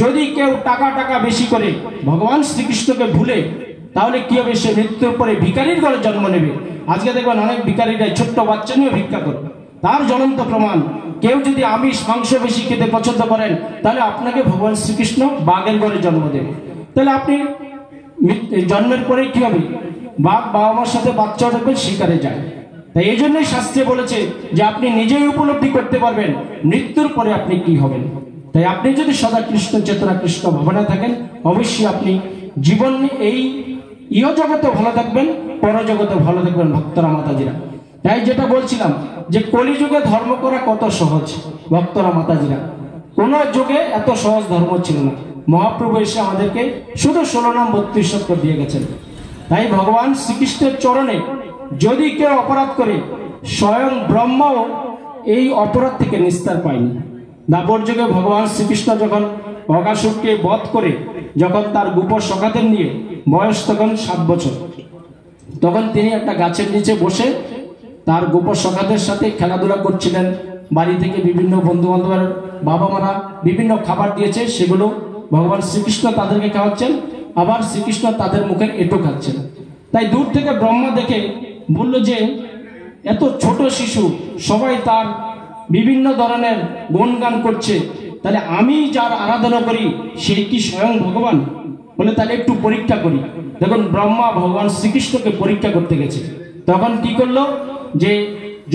যদি কেউ টাকা বেশি করে ভগবান শ্রীকৃষ্ণকে ভুলে, তাহলে কি হবে? সে মৃত্যুর পরে ভিখারির ঘরে জন্ম নেবে। আজকে দেখবেন অনেক ভিখারিরা ছোট্ট বাচ্চা নিয়ে ভিক্ষা করে, তার জ্বলন্ত প্রমাণ। কেউ যদি আমিষ মাংস বেশি খেতে পছন্দ করেন, তাহলে আপনাকে ভগবান শ্রীকৃষ্ণ বাঘের ঘরে জন্ম দেবে। তাহলে আপনি জন্মের পরে কি হবে? বাঘ বাবা মার সাথে বাচ্চা দেখবেন শিকারে যায়। তাই এই জন্যই শাস্ত্রে বলেছে যে আপনি নিজেই উপলব্ধি করতে পারবেন মৃত্যুর পরে আপনি কি হবেন। তাই আপনি যদি সদা কৃষ্ণ চেতনা, কৃষ্ণ ভাবনায় থাকেন, অবশ্যই আপনি জীবন এই ইহজগতে ভালো থাকবেন, পরজগতে ভালো থাকবেন ভক্তরা মাতাজিরা। তাই যেটা বলছিলাম যে কলিযুগে ধর্ম করা কত সহজ ভক্তরা মাতাজিরা, কোন যুগে এত সহজ ধর্ম ছিল না। মহাপ্রভু এসে আমাদেরকে শুধু 16 নাম 32 অক্ষর দিয়ে গেছেন। তাই ভগবান শ্রীকৃষ্ণের চরণে যদি কেউ অপরাধ করে, স্বয়ং ব্রহ্মাও এই অপরাধ থেকে নিস্তার পায়নি। দাপর যুগে ভগবান শ্রীকৃষ্ণ যখন অগাসুরকে বধ করে, যখন তার গুপ সখাদের নিয়ে বয়স তখন 7 বছর, তখন তিনি একটা গাছের নিচে বসে তার গুপ সখাদের সাথে খেলাধুলা করছিলেন। বাড়ি থেকে বিভিন্ন বন্ধু বান্ধবের বাবা মারা বিভিন্ন খাবার দিয়েছে, সেগুলো ভগবান শ্রীকৃষ্ণ তাদেরকে খাওয়াচ্ছেন, আবার শ্রীকৃষ্ণ তাদের মুখের এঁটো খাচ্ছেন। তাই দূর থেকে ব্রহ্মা দেখে বলল যে এত ছোট শিশু, সবাই তার বিভিন্ন ধরনের গুণগান করছে, তাহলে আমি যার আরাধনা করি সেই কি স্বয়ং ভগবান? বলে তাহলে একটু পরীক্ষা করি। দেখুন ব্রহ্মা ভগবান শ্রীকৃষ্ণকে পরীক্ষা করতে গেছে। তখন কি করলো যে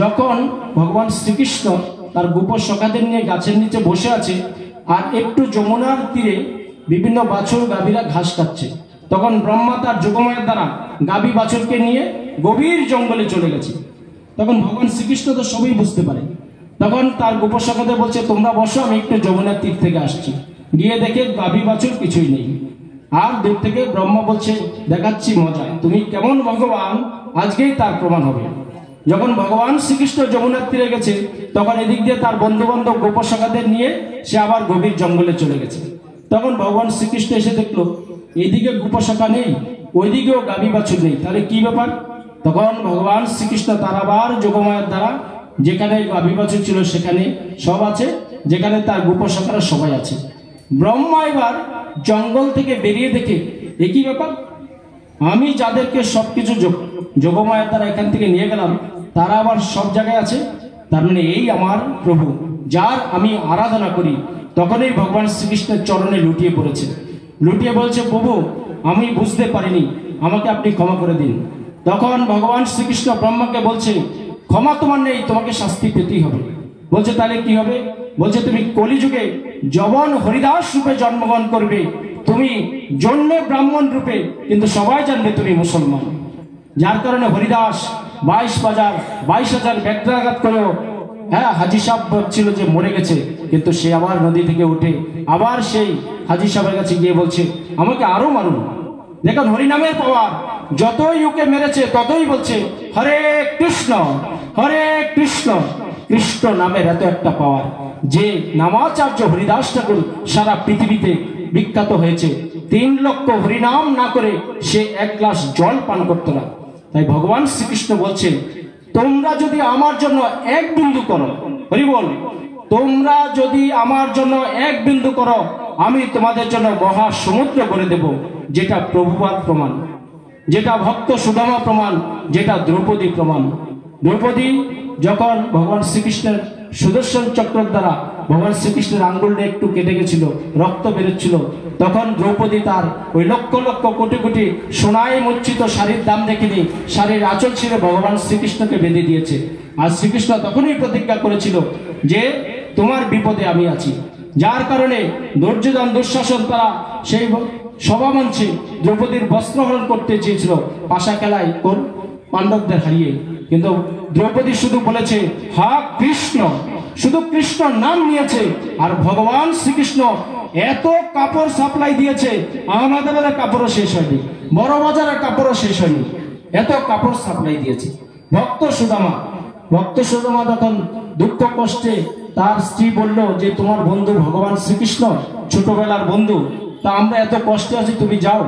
যখন ভগবান শ্রীকৃষ্ণ তার গুপ সখাদের নিয়ে গাছের নিচে বসে আছে, আর একটু যমুনার তীরে বিভিন্ন বাছুর গাভীরা ঘাস খাচ্ছে, তখন ব্রহ্মা তার যোগমায়ের দ্বারা গাভী বাছুরকে নিয়ে গভীর জঙ্গলে চলে গেছে। তখন ভগবান শ্রীকৃষ্ণ তো সবই বুঝতে পারে। তখন তার গুপ সখাদের বলছে তোমরা বসো, আমি একটু যমুনার তীর থেকে আসছি। গিয়ে দেখে গাভী বাছুর কিছুই নেই। আর দূর থেকে ব্রহ্মা বলছে দেখাচ্ছি মজা, তুমি কেমন ভগবান আজকেই তার প্রমাণ হবে। যখন ভগবান শ্রীকৃষ্ণ যমুনার তীরে গেছে, তখন এদিক দিয়ে তার বন্ধু বান্ধব গোপ সখাদের নিয়ে সে আবার গভীর জঙ্গলে চলে গেছে। তখন ভগবান শ্রীকৃষ্ণ এসে দেখলো এইদিকে গোপ সখা নেই, ওইদিকেও গাভী বাছুর নেই, তাহলে কি ব্যাপার? তখন ভগবান শ্রীকৃষ্ণ তার আবার যোগমায়ের দ্বারা যেখানে গাভী বাছুর ছিল সেখানে সব আছে, যেখানে তার গোপ সখারা সবাই আছে। ব্রহ্মা এবার জঙ্গল থেকে বেরিয়ে দেখে একই ব্যাপার, আমি যাদেরকে সবকিছু যোগমায়ের দ্বারা এখান থেকে নিয়ে গেলাম তারা আবার সব জায়গায় আছে, তার মানে এই আমার প্রভু যার আমি আরাধনা করি। তখনই ভগবান শ্রীকৃষ্ণের চরণে লুটিয়ে পড়েছে, লুটিয়ে বলছে প্রভু আমি বুঝতে পারিনি, আমাকে আপনি ক্ষমা করে দিন। তখন ভগবান শ্রীকৃষ্ণ ব্রহ্মাকে বলছে ক্ষমা তোমার নেই, তোমাকে শাস্তি পেতেই হবে। বলছে তাহলে কি হবে? বলছে তুমি কলিযুগে যবন হরিদাস রূপে জন্মগ্রহণ করবে, তুমি জন্মে ব্রাহ্মণ রূপে, কিন্তু সবাই জানবে তুমি মুসলমান। যার কারণে হরিদাস 22,000 ব্যক্তাঘাত করেও, হ্যাঁ হাজি সাহেব ছিল যে মরে গেছে, কিন্তু সে আবার নদী থেকে উঠে আবার সেই হাজি সাহেবের কাছে গিয়ে বলছে আমাকে আরো মারুন। দেখুন হরিনামের পাওয়ার, যতই ওকে মেরেছে ততই বলছে হরে কৃষ্ণ হরে কৃষ্ণ। কৃষ্ণ নামের এত একটা পাওয়ার যে নামাচার্য হরিদাস ঠাকুর সারা পৃথিবীতে বিখ্যাত হয়েছে। 3 লক্ষ হরিনাম না করে সে 1 গ্লাস জল পান করত না। তাই ভগবান শ্রীকৃষ্ণ বলছে তোমরা যদি আমার জন্য 1 বিন্দু করো, হরি বল, তোমরা যদি আমার জন্য 1 বিন্দু করো, আমি তোমাদের জন্য মহা সমুদ্র করে দেব। যেটা প্রভুপাদ প্রমাণ, যেটা ভক্ত সুদামা প্রমাণ, যেটা দ্রৌপদী প্রমাণ। দ্রৌপদী যখন ভগবান শ্রীকৃষ্ণের সুদর্শন চক্র দ্বারা ভগবান শ্রীকৃষ্ণের আঙ্গুলটা একটু কেটে গেছিল, রক্ত বেরোচ্ছিল, তখন দ্রৌপদী তার ওই লক্ষ লক্ষ কোটি কোটি সোনায় মুচ্ছিত শাড়ির দাম দেখেনি, শাড়ির আঁচল ছিঁড়ে ভগবান শ্রীকৃষ্ণকে বেঁধে দিয়েছে। আর শ্রীকৃষ্ণ তখনই প্রতিজ্ঞা করেছিল যে তোমার বিপদে আমি আছি। যার কারণে দুর্যোধন দুঃশাসন তারা সেই সভা মঞ্চে দ্রৌপদীর বস্ত্রহরণ করতে চেয়েছিল পাশা খেলায় কোন পাণ্ডবদের হারিয়ে, কিন্তু দ্রৌপদী শুধু বলেছে হা কৃষ্ণ, শুধু কৃষ্ণ নাম নিয়েছে। আর ভগবান শ্রীকৃষ্ণ এত কাপড় সাপ্লাই দিয়েছে, আহমেদাবাদের কাপড়ও শেষ হয়নি, বড় বাজারের কাপড়ও শেষ হয়নি, এত কাপড় সাপ্লাই দিয়েছে। ভক্ত সুদামা তখন দুঃখ কষ্টে তার স্ত্রী বলল যে তোমার বন্ধু ভগবান শ্রীকৃষ্ণ ছোটবেলার বন্ধু, তা আমরা এত কষ্টে আছি, তুমি যাও।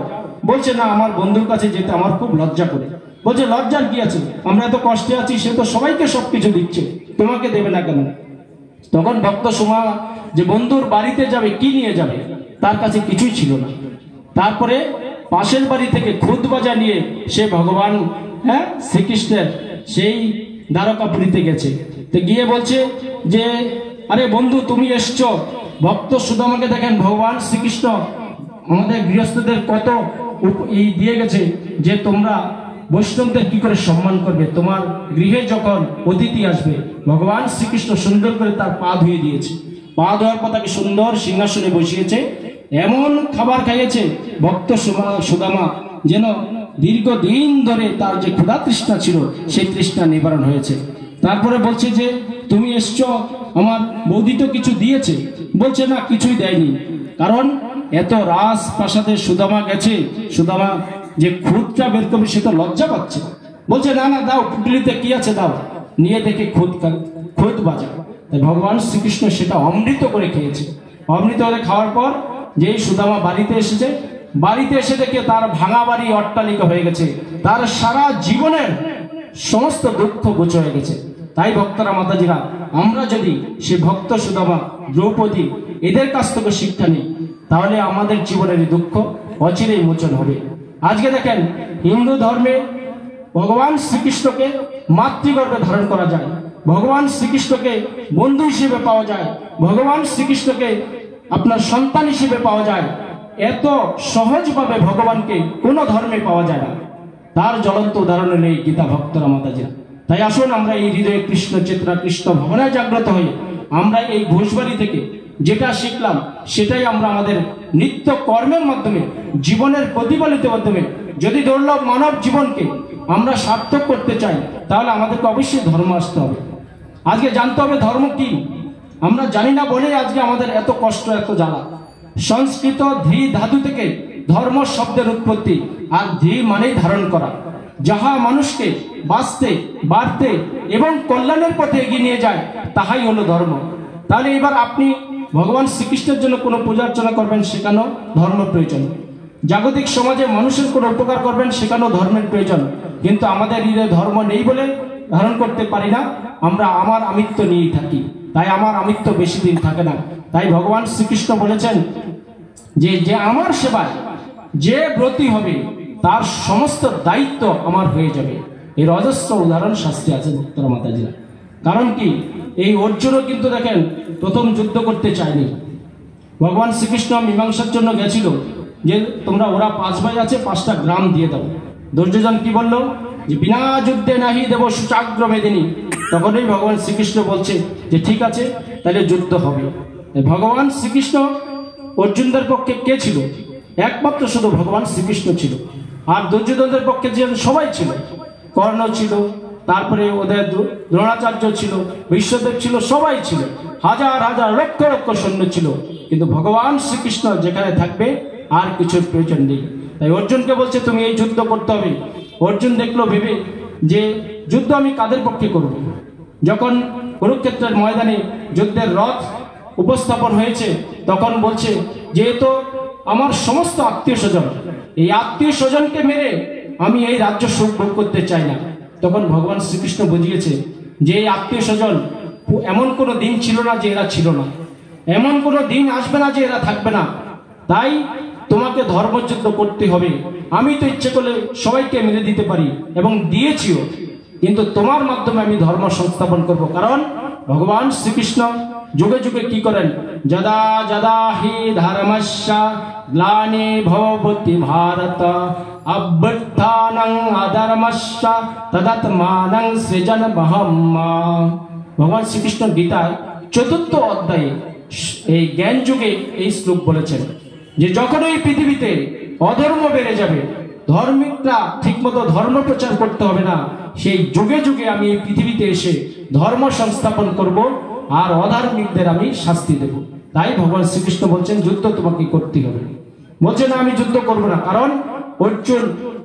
বলছে না, আমার বন্ধুর কাছে যেতে আমার খুব লজ্জা করে। বলছে লজ্জার কি আছে, আমরা এত কষ্টে আছি, সে তো সবাইকে সবকিছু দিচ্ছে, তোমাকে দেবে না কেন? তখন ভক্ত সুমা যে বন্ধুর বাড়িতে যাবে, কি নিয়ে যাবে, তার কাছে কিছুই ছিল না। তারপরে পাশের বাড়ি থেকে খুদ বাজা নিয়ে সে ভগবান শ্রীকৃষ্ণের সেই দ্বারকাপুরীতে গেছে। তো গিয়ে বলছে যে আরে বন্ধু তুমি এসছো। ভক্ত সুদামাকে দেখেন ভগবান শ্রীকৃষ্ণ আমাদের গৃহস্থদের কত দিয়ে গেছে যে তোমরা বৈষ্ণবদের কি করে সম্মান করবে, তোমার গৃহে যখন অতিথি আসবে। ভগবান শ্রীকৃষ্ণ সুন্দর করে তার পা ধুয়ে দিয়েছে, পা ধোয়ার পর তাকে সুন্দর সিংহাসনে বসিয়েছে, এমন খাবার খাইয়েছে ভক্ত সুদামা যেন দীর্ঘদিন ধরে তার যে ক্ষুধা তৃষ্ণা ছিল সেই তৃষ্ণা নিবারণ হয়েছে। তারপরে বলছে যে তুমি এসছো, আমার বৌদি তো কিছু দিয়েছে। বলছে না, কিছুই দেয়নি, কারণ এত রাজপ্রাসাদে সুদামা গেছে, সুদামা যে খুদটা বের করবে সে তো লজ্জা পাচ্ছে। বলছে না না দাও, পুটলিতে কি আছে দাও, নিয়ে দেখে খুদ বাজা। তাই ভগবান শ্রীকৃষ্ণ সেটা অমৃত করে খেয়েছে। অমৃত করে খাওয়ার পর যেই সুদামা বাড়িতে এসেছে, বাড়িতে এসে দেখে তার ভাঙা বাড়ি অট্টালিকা হয়ে গেছে, তার সারা জীবনের সমস্ত দুঃখ ঘুচে হয়ে গেছে। তাই ভক্তরা মাতাজিরা, আমরা যদি সে ভক্ত সুদামা, দ্রৌপদী এদের কাছ থেকে শিক্ষা নিই, তাহলে আমাদের জীবনের দুঃখ অচিরেই মোচন হবে। আজকে দেখেন হিন্দু ধর্মে ভগবান শ্রীকৃষ্ণকে মাতৃগর্ভে ধারণ করা যায়, ভগবান শ্রীকৃষ্ণকে বন্ধু হিসেবে পাওয়া যায়, ভগবান শ্রীকৃষ্ণকে আপনার সন্তান হিসেবে পাওয়া যায়। এত সহজভাবে ভগবানকে কোনো ধর্মে পাওয়া যায় না। তার জ্বলন্ত উদাহরণ নেই গীতা ভক্তরা মাতাজিরা। তাই আসুন আমরা এই হৃদয়ে কৃষ্ণ চেতনা, কৃষ্ণ ভাবনায় জাগ্রত হয়ে আমরা এই ঘোষবাড়ি থেকে যেটা শিখলাম সেটাই আমরা আমাদের নিত্য কর্মের মাধ্যমে, জীবনের প্রতিফলিত মাধ্যমে, যদি দুর্লভ মানব জীবনকে আমরা সার্থক করতে চাই, তাহলে আমাদেরকে অবশ্যই ধর্ম আসতে হবে। আজকে জানতে হবে ধর্ম কি। আমরা জানি না বলেই আজকে আমাদের এত কষ্ট, এত জ্বালা। সংস্কৃত ধী ধাতু থেকে ধর্ম শব্দের উৎপত্তি, আর ধী মানেই ধারণ করা, যাহা মানুষকে বাঁচতে, বাড়তে এবং কল্যাণের পথে এগিয়ে নিয়ে যায়, তাহাই হলো ধর্ম। তাহলে এবার আপনি ভগবান শ্রীকৃষ্ণের জন্য কোনো পূজা অর্চনা করবেন, সেখানেও ধর্ম প্রয়োজন। জাগতিক সমাজে মানুষের কোনো উপকার করবেন, সেখানেও ধর্মের প্রয়োজন। কিন্তু আমাদের হৃদয়ে ধর্ম নেই বলে ধারণ করতে পারি না, আমরা আমার আমিত্ব নিয়েই থাকি। তাই আমার আমিত্ব বেশি দিন থাকে না। তাই ভগবান শ্রীকৃষ্ণ বলেছেন যে যে আমার সেবায় যে ব্রতী হবে তার সমস্ত দায়িত্ব আমার হয়ে যাবে। এর অজস্র উদাহরণ শাস্ত্রে আছে ভক্তরা মাতাজিরা। কারণ কি, এই অর্জুনও কিন্তু দেখেন প্রথম যুদ্ধ করতে চায়নি। ভগবান শ্রীকৃষ্ণ মীমাংসার জন্য গেছিল যে তোমরা, ওরা 5 ভাই আছে, 5টা গ্রাম দিয়ে দাও। দুর্যোধন কি বললো যে বিনা যুদ্ধে নাহি দেব সুচাগ্র মেদিনী। তখনই ভগবান শ্রীকৃষ্ণ বলছে যে ঠিক আছে, তাহলে যুদ্ধ হবে। ভগবান শ্রীকৃষ্ণ অর্জুনদের পক্ষে কে ছিল? একমাত্র শুধু ভগবান শ্রীকৃষ্ণ ছিল। আর দুর্যোধনদের পক্ষে যে সবাই ছিল, কর্ণ ছিল, তারপরে ওদের দ্রোণাচার্য ছিল, বিশ্বদেব ছিল, সবাই ছিল, হাজার হাজার লক্ষ লক্ষ সৈন্য ছিল। কিন্তু ভগবান শ্রীকৃষ্ণ যেখানে থাকবে আর কিছুর প্রয়োজন নেই। তাই অর্জুনকে বলছে তুমি এই যুদ্ধ করতে হবে। অর্জুন দেখলো ভেবে যে যুদ্ধ আমি কাদের পক্ষে করব। যখন কুরুক্ষেত্রের ময়দানে যুদ্ধের রথ উপস্থাপন হয়েছে, তখন বলছে যেহেতু আমার সমস্ত আত্মীয় স্বজন, এই আত্মীয় স্বজনকে মেরে আমি এই রাজ্য সুখ ভোগ করতে চাই না। তখন ভগবান শ্রীকৃষ্ণ বুঝিয়েছে যে এই আত্মীয় স্বজন এমন কোনো দিন ছিল না যে এরা ছিল না, এমন কোনো দিন আসবে না যে এরা থাকবে না। তাই তোমাকে ধর্মযুদ্ধ করতে হবে। আমি তো ইচ্ছে করলে সবাইকে মেরে দিতে পারি এবং দিয়েছিও, কিন্তু তোমার মাধ্যমে আমি ধর্ম সংস্থাপন করব। কারণ ভগবান শ্রীকৃষ্ণ যুগে যুগে কি করেন, যদা যদা হি ধর্মস্য গ্লানি ভবতি ভারত অভ্যুত্থানং অধর্মস্য তদাত্মানং সৃজনমহম্মা। ভগবান শ্রীকৃষ্ণ গীতায় 4th অধ্যায়ে এই জ্ঞান যুগে এই শ্লোক বলেছেন যে যখন এই পৃথিবীতে অধর্ম বেড়ে যাবে, ধর্মিকরা ঠিকমতো ধর্ম প্রচার করতে হবে না, সেই যুগে যুগে আমি এই পৃথিবীতে এসে ধর্ম সংস্থাপন করব আর অধার্মিকদের আমি শাস্তি দেব। তাই ভগবান শ্রীকৃষ্ণ বলছেন যুদ্ধ তোমাকে করতে হবে। বলছে না আমি যুদ্ধ করব না, কারণ অর্জুন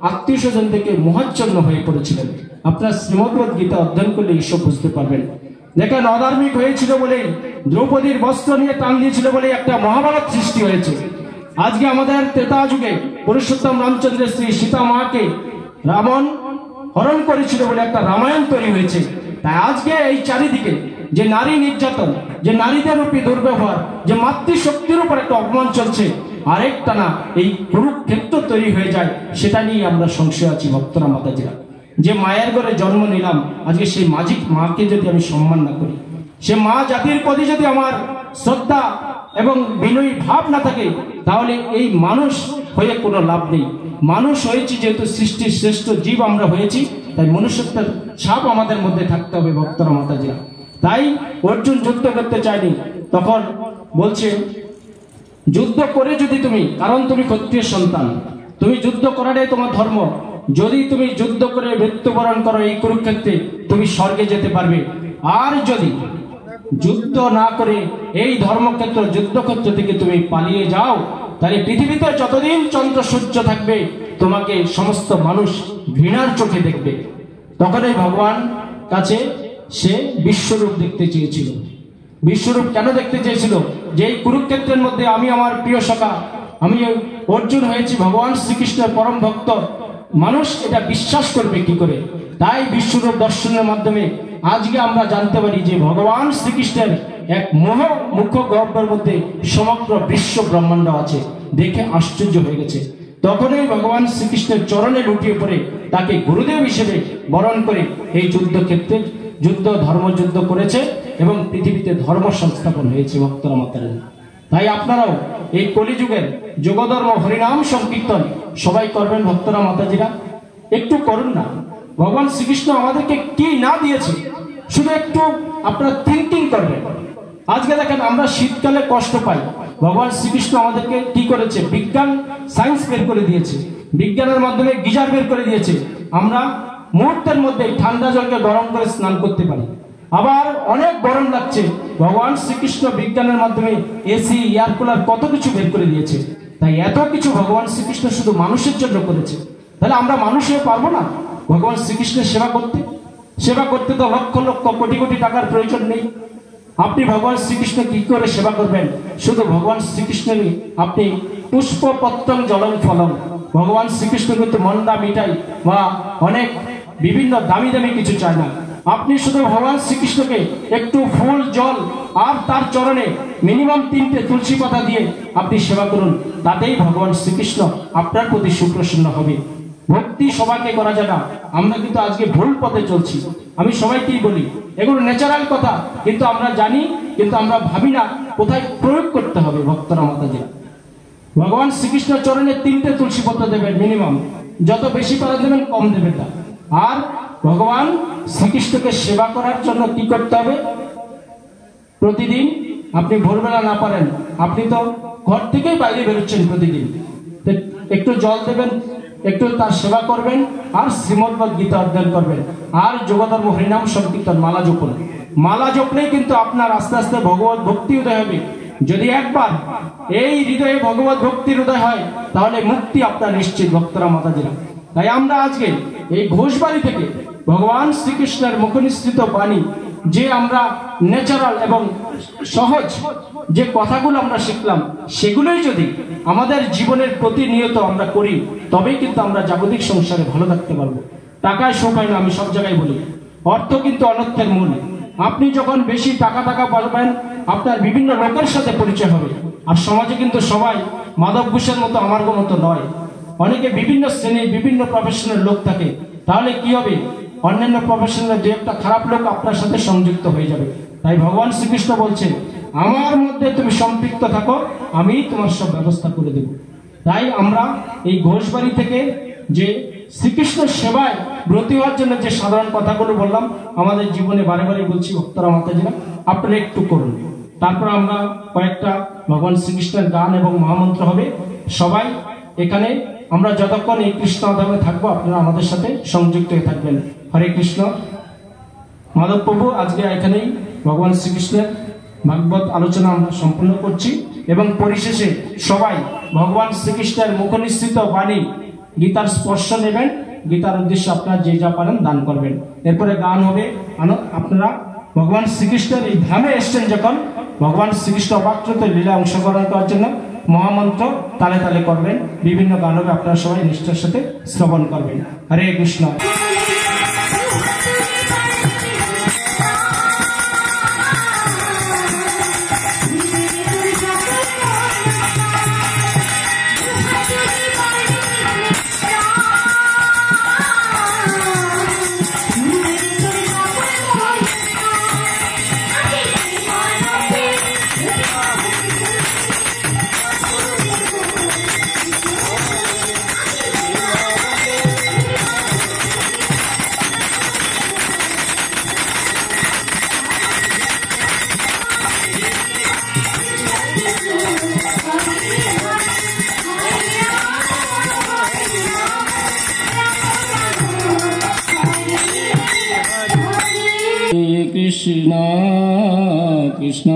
আত্মীয় স্বজন থেকে মোহাচ্ছন্ন হয়ে পড়েছিলেন। আপনার শ্রীমদ্ভগবৎ গীতা অধ্যয়ন করলে এইসব বুঝতে পারবেন। দেখেন অধার্মিক হয়েছিল বলেই, দ্রৌপদীর বস্ত্র নিয়ে টান দিয়েছিল বলে একটা মহাভারত সৃষ্টি হয়েছে। আজকে আমাদের ত্রেতা যুগে পুরুষোত্তম রামচন্দ্রের স্ত্রী সীতা মাকে রাবণ হরণ করেছিল বলে একটা রামায়ণ তৈরি হয়েছে। তাই আজকে এই চারিদিকে যে নারী নির্যাতন, যে নারীদের উপর দুর্ব্যবহার, যে মাতৃশক্তির উপর একটা অপমান চলছে, আরেকটা না এই কুরুক্ষেত্র তৈরি হয়ে যায়, সেটা নিয়ে আমরা সংশয় আছি ভক্তরা মাতাজিরা। যে মায়ের ঘরে জন্ম নিলাম, আজকে সেই মাকে যদি আমি সম্মান না করি, সে মা জাতির প্রতি যদি আমার শ্রদ্ধা এবং বিনয়ী ভাব না থাকে, তাহলে এই মানুষ হয়ে কোনো লাভ নেই। মানুষ হয়েছি যেহেতু সৃষ্টির শ্রেষ্ঠ জীব আমরা হয়েছি, তাই মনুষ্যত্বের ছাপ আমাদের মধ্যে থাকতে হবে ভক্তরা মাতাজিরা। তাই অর্জুন যুদ্ধ করতে চায়নি, তখন বলছে যুদ্ধ করে যদি তুমি, কারণ তুমি ক্ষত্রিয় সন্তান, তুমি যুদ্ধ করাটাই তোমার ধর্ম, যদি তুমি যুদ্ধ করে মৃত্যুবরণ করো এই কুরুক্ষেত্রে, তুমি স্বর্গে যেতে পারবে। আর যদি যুদ্ধ না করে এই ধর্মক্ষেত্র যুদ্ধক্ষেত্র থেকে তুমি পালিয়ে যাও, তাহলে পৃথিবীতে যতদিন চন্দ্র সূর্য থাকবে তোমাকে সমস্ত মানুষ ঘৃণার চোখে দেখবে। তখনই ভগবান কাছে সে বিশ্বরূপ দেখতে চেয়েছিল। বিশ্বরূপ কেন দেখতে চেয়েছিল? যে এই কুরুক্ষেত্রের মধ্যে আমি আমার প্রিয় সখা, আমি অর্জুন হয়েছি ভগবান শ্রীকৃষ্ণের পরম ভক্ত, মানুষ এটা বিশ্বাস করবে কি করে? তাই বিশ্বরূপ দর্শনের মাধ্যমে আজকে আমরা জানতে পারি যে ভগবান শ্রীকৃষ্ণের এক মুখ্য গর্ভের মধ্যে সমগ্র বিশ্ব ব্রহ্মাণ্ড আছে। দেখে আশ্চর্য হয়ে গেছে। তখনই ভগবান শ্রীকৃষ্ণের চরণে লুটিয়ে পড়ে তাকে গুরুদেব হিসেবে বরণ করে এই যুদ্ধক্ষেত্রে ধর্মযুদ্ধ করেছে এবং পৃথিবীতে ধর্ম সংস্থাপন হয়েছে ভক্তরা মাতারা। তাই আপনারাও এই কলিযুগের যোগধর্ম হরিনাম সংকীর্তন সবাই করবেন ভক্তরা মাতাজিরা। একটু করুন না, ভগবান শ্রীকৃষ্ণ আমাদেরকে কি না দিয়েছে, শুধু একটু আপনারা থিঙ্কিং করবেন। আজকে দেখেন আমরা শীতকালে কষ্ট পাই, ভগবান শ্রীকৃষ্ণ আমাদেরকে কি করেছে? বিজ্ঞান সায়েন্স বের করে দিয়েছে, বিজ্ঞানের মাধ্যমে গিজার বের করে দিয়েছে। আমরা মুহূর্তের মধ্যে ঠান্ডা জলকে গরম করে স্নান করতে পারি। আবার অনেক গরম লাগছে, ভগবান শ্রীকৃষ্ণ বিজ্ঞানের মাধ্যমে এসি, এয়ার কুলার কত কিছু বের করে দিয়েছে। তাই এত কিছু ভগবান শ্রীকৃষ্ণ শুধু মানুষের জন্য করেছে। তাহলে আমরা মানুষ হয়ে পারবো না ভগবান শ্রীকৃষ্ণের সেবা করতে? সেবা করতে তো লক্ষ লক্ষ কোটি কোটি টাকার প্রয়োজন নেই। আপনি ভগবান শ্রীকৃষ্ণ কি করে সেবা করবেন? শুধু ভগবান শ্রীকৃষ্ণেরই আপনি পুষ্প পত্রং জলং ফলং, ভগবান শ্রীকৃষ্ণ কিন্তু মন্ডা মিঠাই বা অনেক বিভিন্ন দামি দামি কিছু চায় না। আপনি শুধু ভগবান শ্রীকৃষ্ণকে একটু ফুল, জল আর তার চরণে মিনিমাম 3টে তুলসী পাতা দিয়ে আপনি সেবা করুন, তাতেই ভগবান শ্রীকৃষ্ণ আপনার প্রতি সুপ্রসন্ন হবে। ভক্তি সবাইকে করা যায় না, আমরা কিন্তু আজকে ভুল পথে চলছি। আমি সবাইকেই বলি এগুলো ন্যাচারাল কথা, কিন্তু আমরা জানি, কিন্তু আমরা ভাবি না কোথায় প্রয়োগ করতে হবে। ভক্তরা মাতাজি, ভগবান শ্রীকৃষ্ণ চরণে 3টে তুলসী পত্র দেবেন মিনিমাম, যত বেশি পারা দেবেন কম দেবেন না। আর ভগবান শ্রীকৃষ্ণকে সেবা করার জন্য কি করতে হবে? প্রতিদিন আপনি ভোরবেলা না পারেন, আপনি তো ঘর থেকেই বাইরে বেরোচ্ছেন, প্রতিদিন একটু জল দেবেন, একটু তার সেবা করবেন, আর শ্রীমদ্ভগবৎ গীতা অধ্যয়ন করবেন, আর যোগধর্ম হরিনাম সংকীর্তন মালা জপন। মালা জপলেই কিন্তু আপনার আস্তে আস্তে ভগবত ভক্তি উদয় হবে। যদি একবার এই হৃদয়ে ভগবত ভক্তির উদয় হয়, তাহলে মুক্তি আপনার নিশ্চিত ভক্তরা মাতাজিরা। তাই আমরা আজকে এই ঘোষবাড়ি থেকে ভগবান শ্রীকৃষ্ণের মুখনিসৃত বাণী, যে আমরা ন্যাচারাল এবং সহজ যে কথাগুলো আমরা শিখলাম, সেগুলোই যদি আমাদের জীবনের প্রতিনিয়ত আমরা করি, তবেই কিন্তু আমরা জাগতিক সংসারে ভালো থাকতে পারবো। টাকায় সুখ হয় না, আমি সব জায়গায় বলি, অর্থ কিন্তু অনর্থের মূল। আপনি যখন বেশি টাকা পাবেন, আপনার বিভিন্ন লোকের সাথে পরিচয় হবে। আর সমাজে কিন্তু সবাই মাধব ঘোষের মতো, আমার মতো নয়। অনেকে বিভিন্ন শ্রেণীর বিভিন্ন প্রফেশনের লোক থাকে, তাহলে কি হবে? অন্যান্য প্রফেশনের যে একটা খারাপ লোক আপনার সাথে সংযুক্ত হয়ে যাবে। তাই ভগবান শ্রীকৃষ্ণ বলছেন, আমার মধ্যে তুমি সম্পৃক্ত থাকো, আমি তোমার সব ব্যবস্থা করে দেব। তাই আমরা এই ঘোষবাড়ি থেকে যে শ্রীকৃষ্ণ সেবায় ব্রতী হওয়ার জন্য যে সাধারণ কথাগুলো বললাম, আমাদের জীবনে বারে বারে বলছি ভক্তরা মাতাজিরা, আপনারা একটু করুন। তারপর আমরা কয়েকটা ভগবান শ্রীকৃষ্ণের গান এবং মহামন্ত্র হবে। সবাই এখানে আমরা যতক্ষণ এই কৃষ্ণ ধামে থাকবো, আপনারা আমাদের সাথে সংযুক্ত হয়ে থাকবেন। হরে কৃষ্ণ। মাধব প্রভু, আজকে এখানেই ভগবান শ্রীকৃষ্ণের ভাগবত আলোচনা আমরা সম্পূর্ণ করছি, এবং পরিশেষে সবাই ভগবান শ্রীকৃষ্ণের মুখনিসৃত বাণী গীতার স্পর্শ নেবেন। গীতার উদ্দেশ্যে আপনারা যে যা পারেন দান করবেন। এরপরে গান হবে। আপনারা ভগবান শ্রীকৃষ্ণের এই ধামে এসছেন যখন, ভগবান শ্রীকৃষ্ণ অবাক্যত লীলা অংশগ্রহণ করার জন্য মহামন্ত্র তালে তালে করবেন, বিভিন্ন গান হবে, আপনারা সবাই নিষ্ঠার সাথে শ্রবণ করবেন। হরে কৃষ্ণ। कृष्ण कृष्ण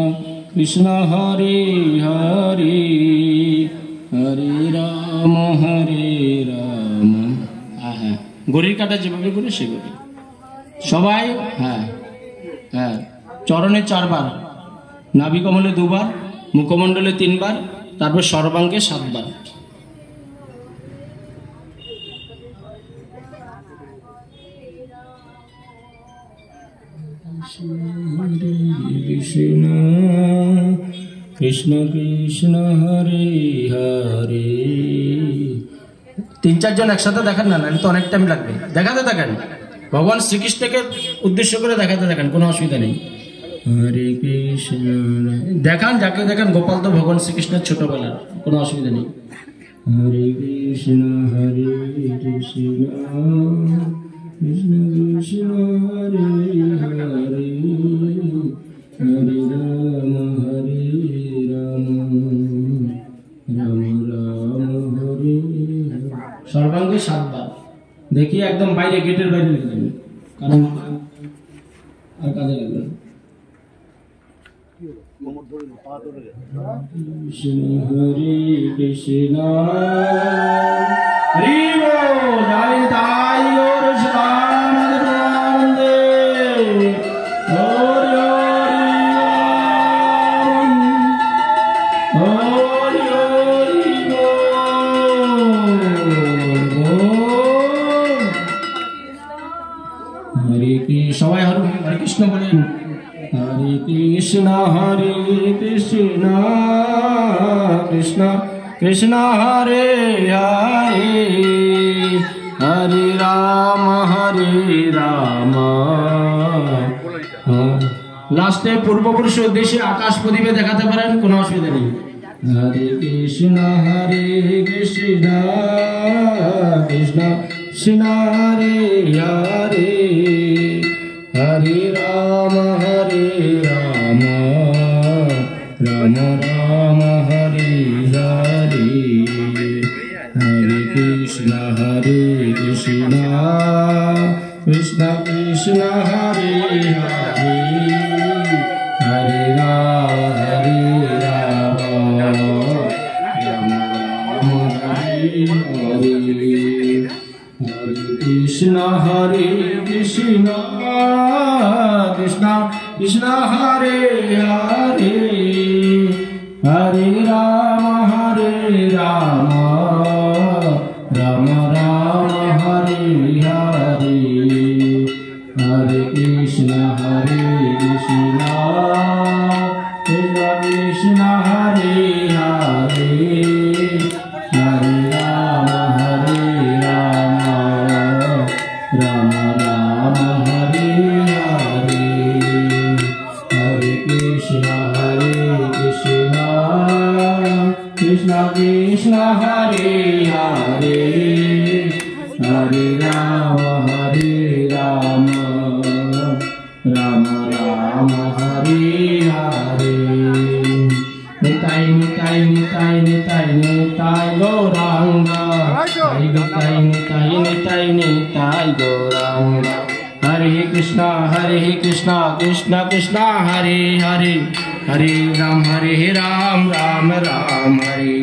कृष्ण हरे हरे हरे राम হ্যাঁ গড়ির কাটা যেভাবে করে সেভাবে সবাই। হ্যাঁ হ্যাঁ, চরণে 4 বার, নাভি কমলে 2 বার, মুখমণ্ডলে 3 বার, তারপর সর্বাঙ্গে 7 বার। কৃষ্ণ কৃষ্ণ কৃষ্ণ হরে হরে। 3-4 জন একসাথে দেখান না, নাহলে তো অনেক টাইম লাগবে। দেখাতে থাকেন, ভগবান শ্রীকৃষ্ণকে উদ্দেশ্য করে দেখাতে থাকেন, কোনো অসুবিধা নেই। হরে কৃষ্ণ দেখান, যাকে দেখান। গোপাল তো ভগবান শ্রীকৃষ্ণের ছোটবেলার, কোনো অসুবিধা নেই। হরে কৃষ্ণ কৃষ্ণ কৃষ্ণ হরে হরে হরে রাম রাম রাম হরে। সর্বাঙ্গে 7 বার। দেখি একদম বাইরে, গেটের বাইরে লিখে দেবেন, কারণ আর কাজে লাগবে না। কৃষ্ণ হরে কৃষ্ণ হরি বল, জয় তাই ওর সদানন্দে, হরি হরি হরি হরে কৃষ্ণ। সবাই হরে কৃষ্ণ বলেন। হরে কৃষ্ণ কৃষ্ণ কৃষ্ণ কৃষ্ণ হরে হরে হরে রাম লাস্টে পূর্বপুরুষের উদ্দেশ্যে আকাশ প্রদীপে দেখাতে পারেন, কোনো অসুবিধা নেই। হরে কৃষ্ণ কৃষ্ণ কৃষ্ণ হরে হরে হরে রাম রাম রাম হরে হরে হরে কৃষ্ণ কৃষ্ণ কৃষ্ণ কৃষ্ণ হরে হরে হরে রাম রাম হরে হরে হরে কৃষ্ণ কৃষ্ণ কৃষ্ণ কৃষ্ণ হরে হরে হরে রাম রাম রাম হরে হরে হরে কৃষ্ণ কৃষ্ণ কৃষ্ণ কৃষ্ণ হরে হরে হরে রাম রাম রাম হরে হরে হরে কৃষ্ণ কৃষ্ণ কৃষ্ণ কৃষ্ণ হরে হরে হরে রাম রাম রাম হরে হরে। নিতাই নিতাই নিতাই নিতাই নিতাই গৌরাঙ্গ, নিতাই নিতাই নিতাই নিতাই গৌরাঙ্গ। हरे कृष्णा कृष्ण कृष्ण हरे हरे हरे राम राम राम हरे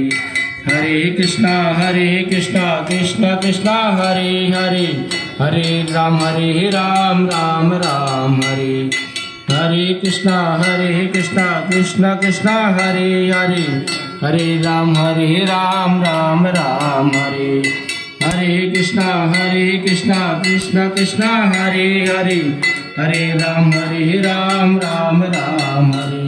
हरे कृष्णा कृष्ण कृष्ण हरे हरे हरे राम राम राम हरे हरे कृष्णा कृष्ण कृष्ण हरे हरे हरे राम राम राम हरे हरे कृष्णा कृष्ण कृष्ण हरे हरे हरे राम राम राम हरे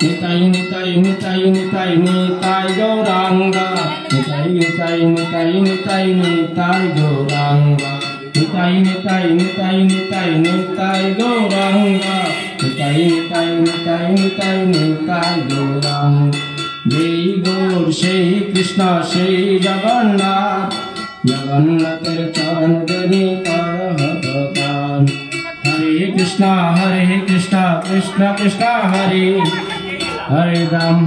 निताई निताई निताई निताई निताई गौरांगा निताई निताई निताई निताई निताई गौरांगा निताई निताई निताई निताई निताई गौरांगा निताई निताई निताई निताई निताई गौरांगा जय गौर সেই কৃষ্ণ সেই জগন্নাথ জগন্নাথের চরণ ধরে কর ভগবান हरे कृष्णा कृष्ण कृष्ण हरे हरे राम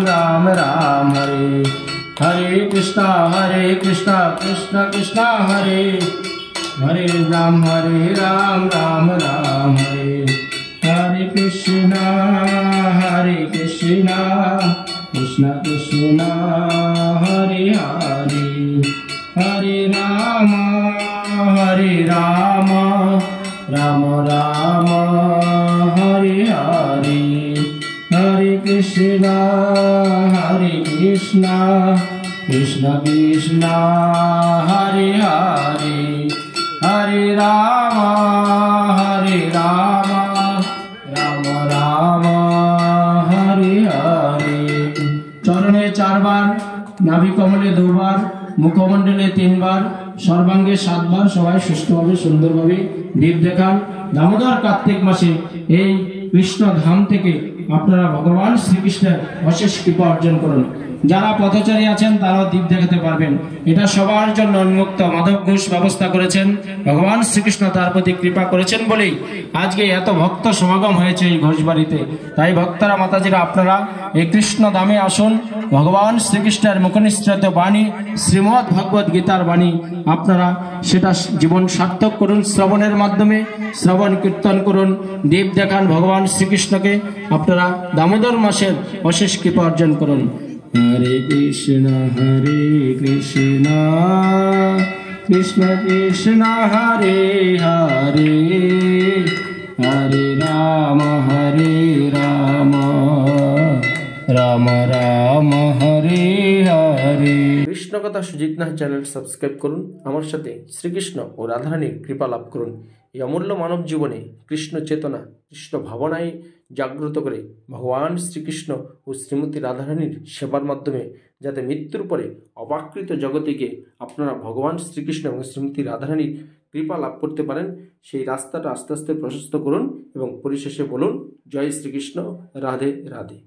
राम राम हरे हरे कृष्ण कृष्ण कृष्ण हरे हरे राम राम राम हरे हरे कृष्ण कृष्ण कृष्ण हरे हरे हरे राम राम राम हरे हरे हरे कृष्ण कृष्ण कृष्ण हरे हरे हरे राम राम राम हरे हरे चरणे 4 बार नाभि कमले 2 बार मुखमंडले 3 बार सर्वांगे 7 बार सबाई सुष्ठुभावे सुंदरभावे दीप देखान दामोदर कार्तिक मासे এই কৃষ্ণ ধাম থেকে আপনারা ভগবান শ্রীকৃষ্ণের অশেষ কৃপা অর্জন করুন। যারা পথচারী আছেন তারাও দীপ দেখাতে পারবেন। এটা সবার জন্য উন্মুক্ত। মাধব ঘোষ ব্যবস্থা করেছেন। ভগবান শ্রীকৃষ্ণ তার প্রতি কৃপা করেছেন বলেই আজকে এত ভক্ত সমাগম হয়েছে এই ঘোষবাড়িতে। তাই ভক্তরা মাতাজিরা আপনারা এই কৃষ্ণ ধামে আসুন। ভগবান শ্রীকৃষ্ণের মুখনিসৃত বাণী শ্রীমদ্ ভগবত গীতার বাণী আপনারা সেটা জীবন সার্থক করুন। শ্রবণের মাধ্যমে শ্রবণ কীর্তন করুন, দীপ দেখান ভগবান শ্রীকৃষ্ণকে। আপনারা দামোদর মাসের অশেষ কৃপা অর্জন করুন। हरे कृष्ण कृष्ण कृष्ण हरे हरे हरे राम राम राम हरे हरे। কৃষ্ণ কথা সুজিত নাথ চ্যানেল সাবস্ক্রাইব করুন। আমার সাথে শ্রীকৃষ্ণ ও রাধারানীর কৃপা লাভ করুন। এই অমূল্য মানব জীবনে কৃষ্ণ চেতনা কৃষ্ণ ভাবনায় জাগ্রত করে ভগবান শ্রীকৃষ্ণ ও শ্রীমতী রাধারানীর সেবার মাধ্যমে যাতে মৃত্যুর পরে অবাকৃত জগতিকে আপনারা ভগবান শ্রীকৃষ্ণ এবং শ্রীমতী রাধারানীর কৃপা লাভ করতে পারেন, সেই রাস্তাটা আস্তে আস্তে প্রশস্ত করুন এবং পরিশেষে বলুন জয় শ্রীকৃষ্ণ, রাধে রাধে।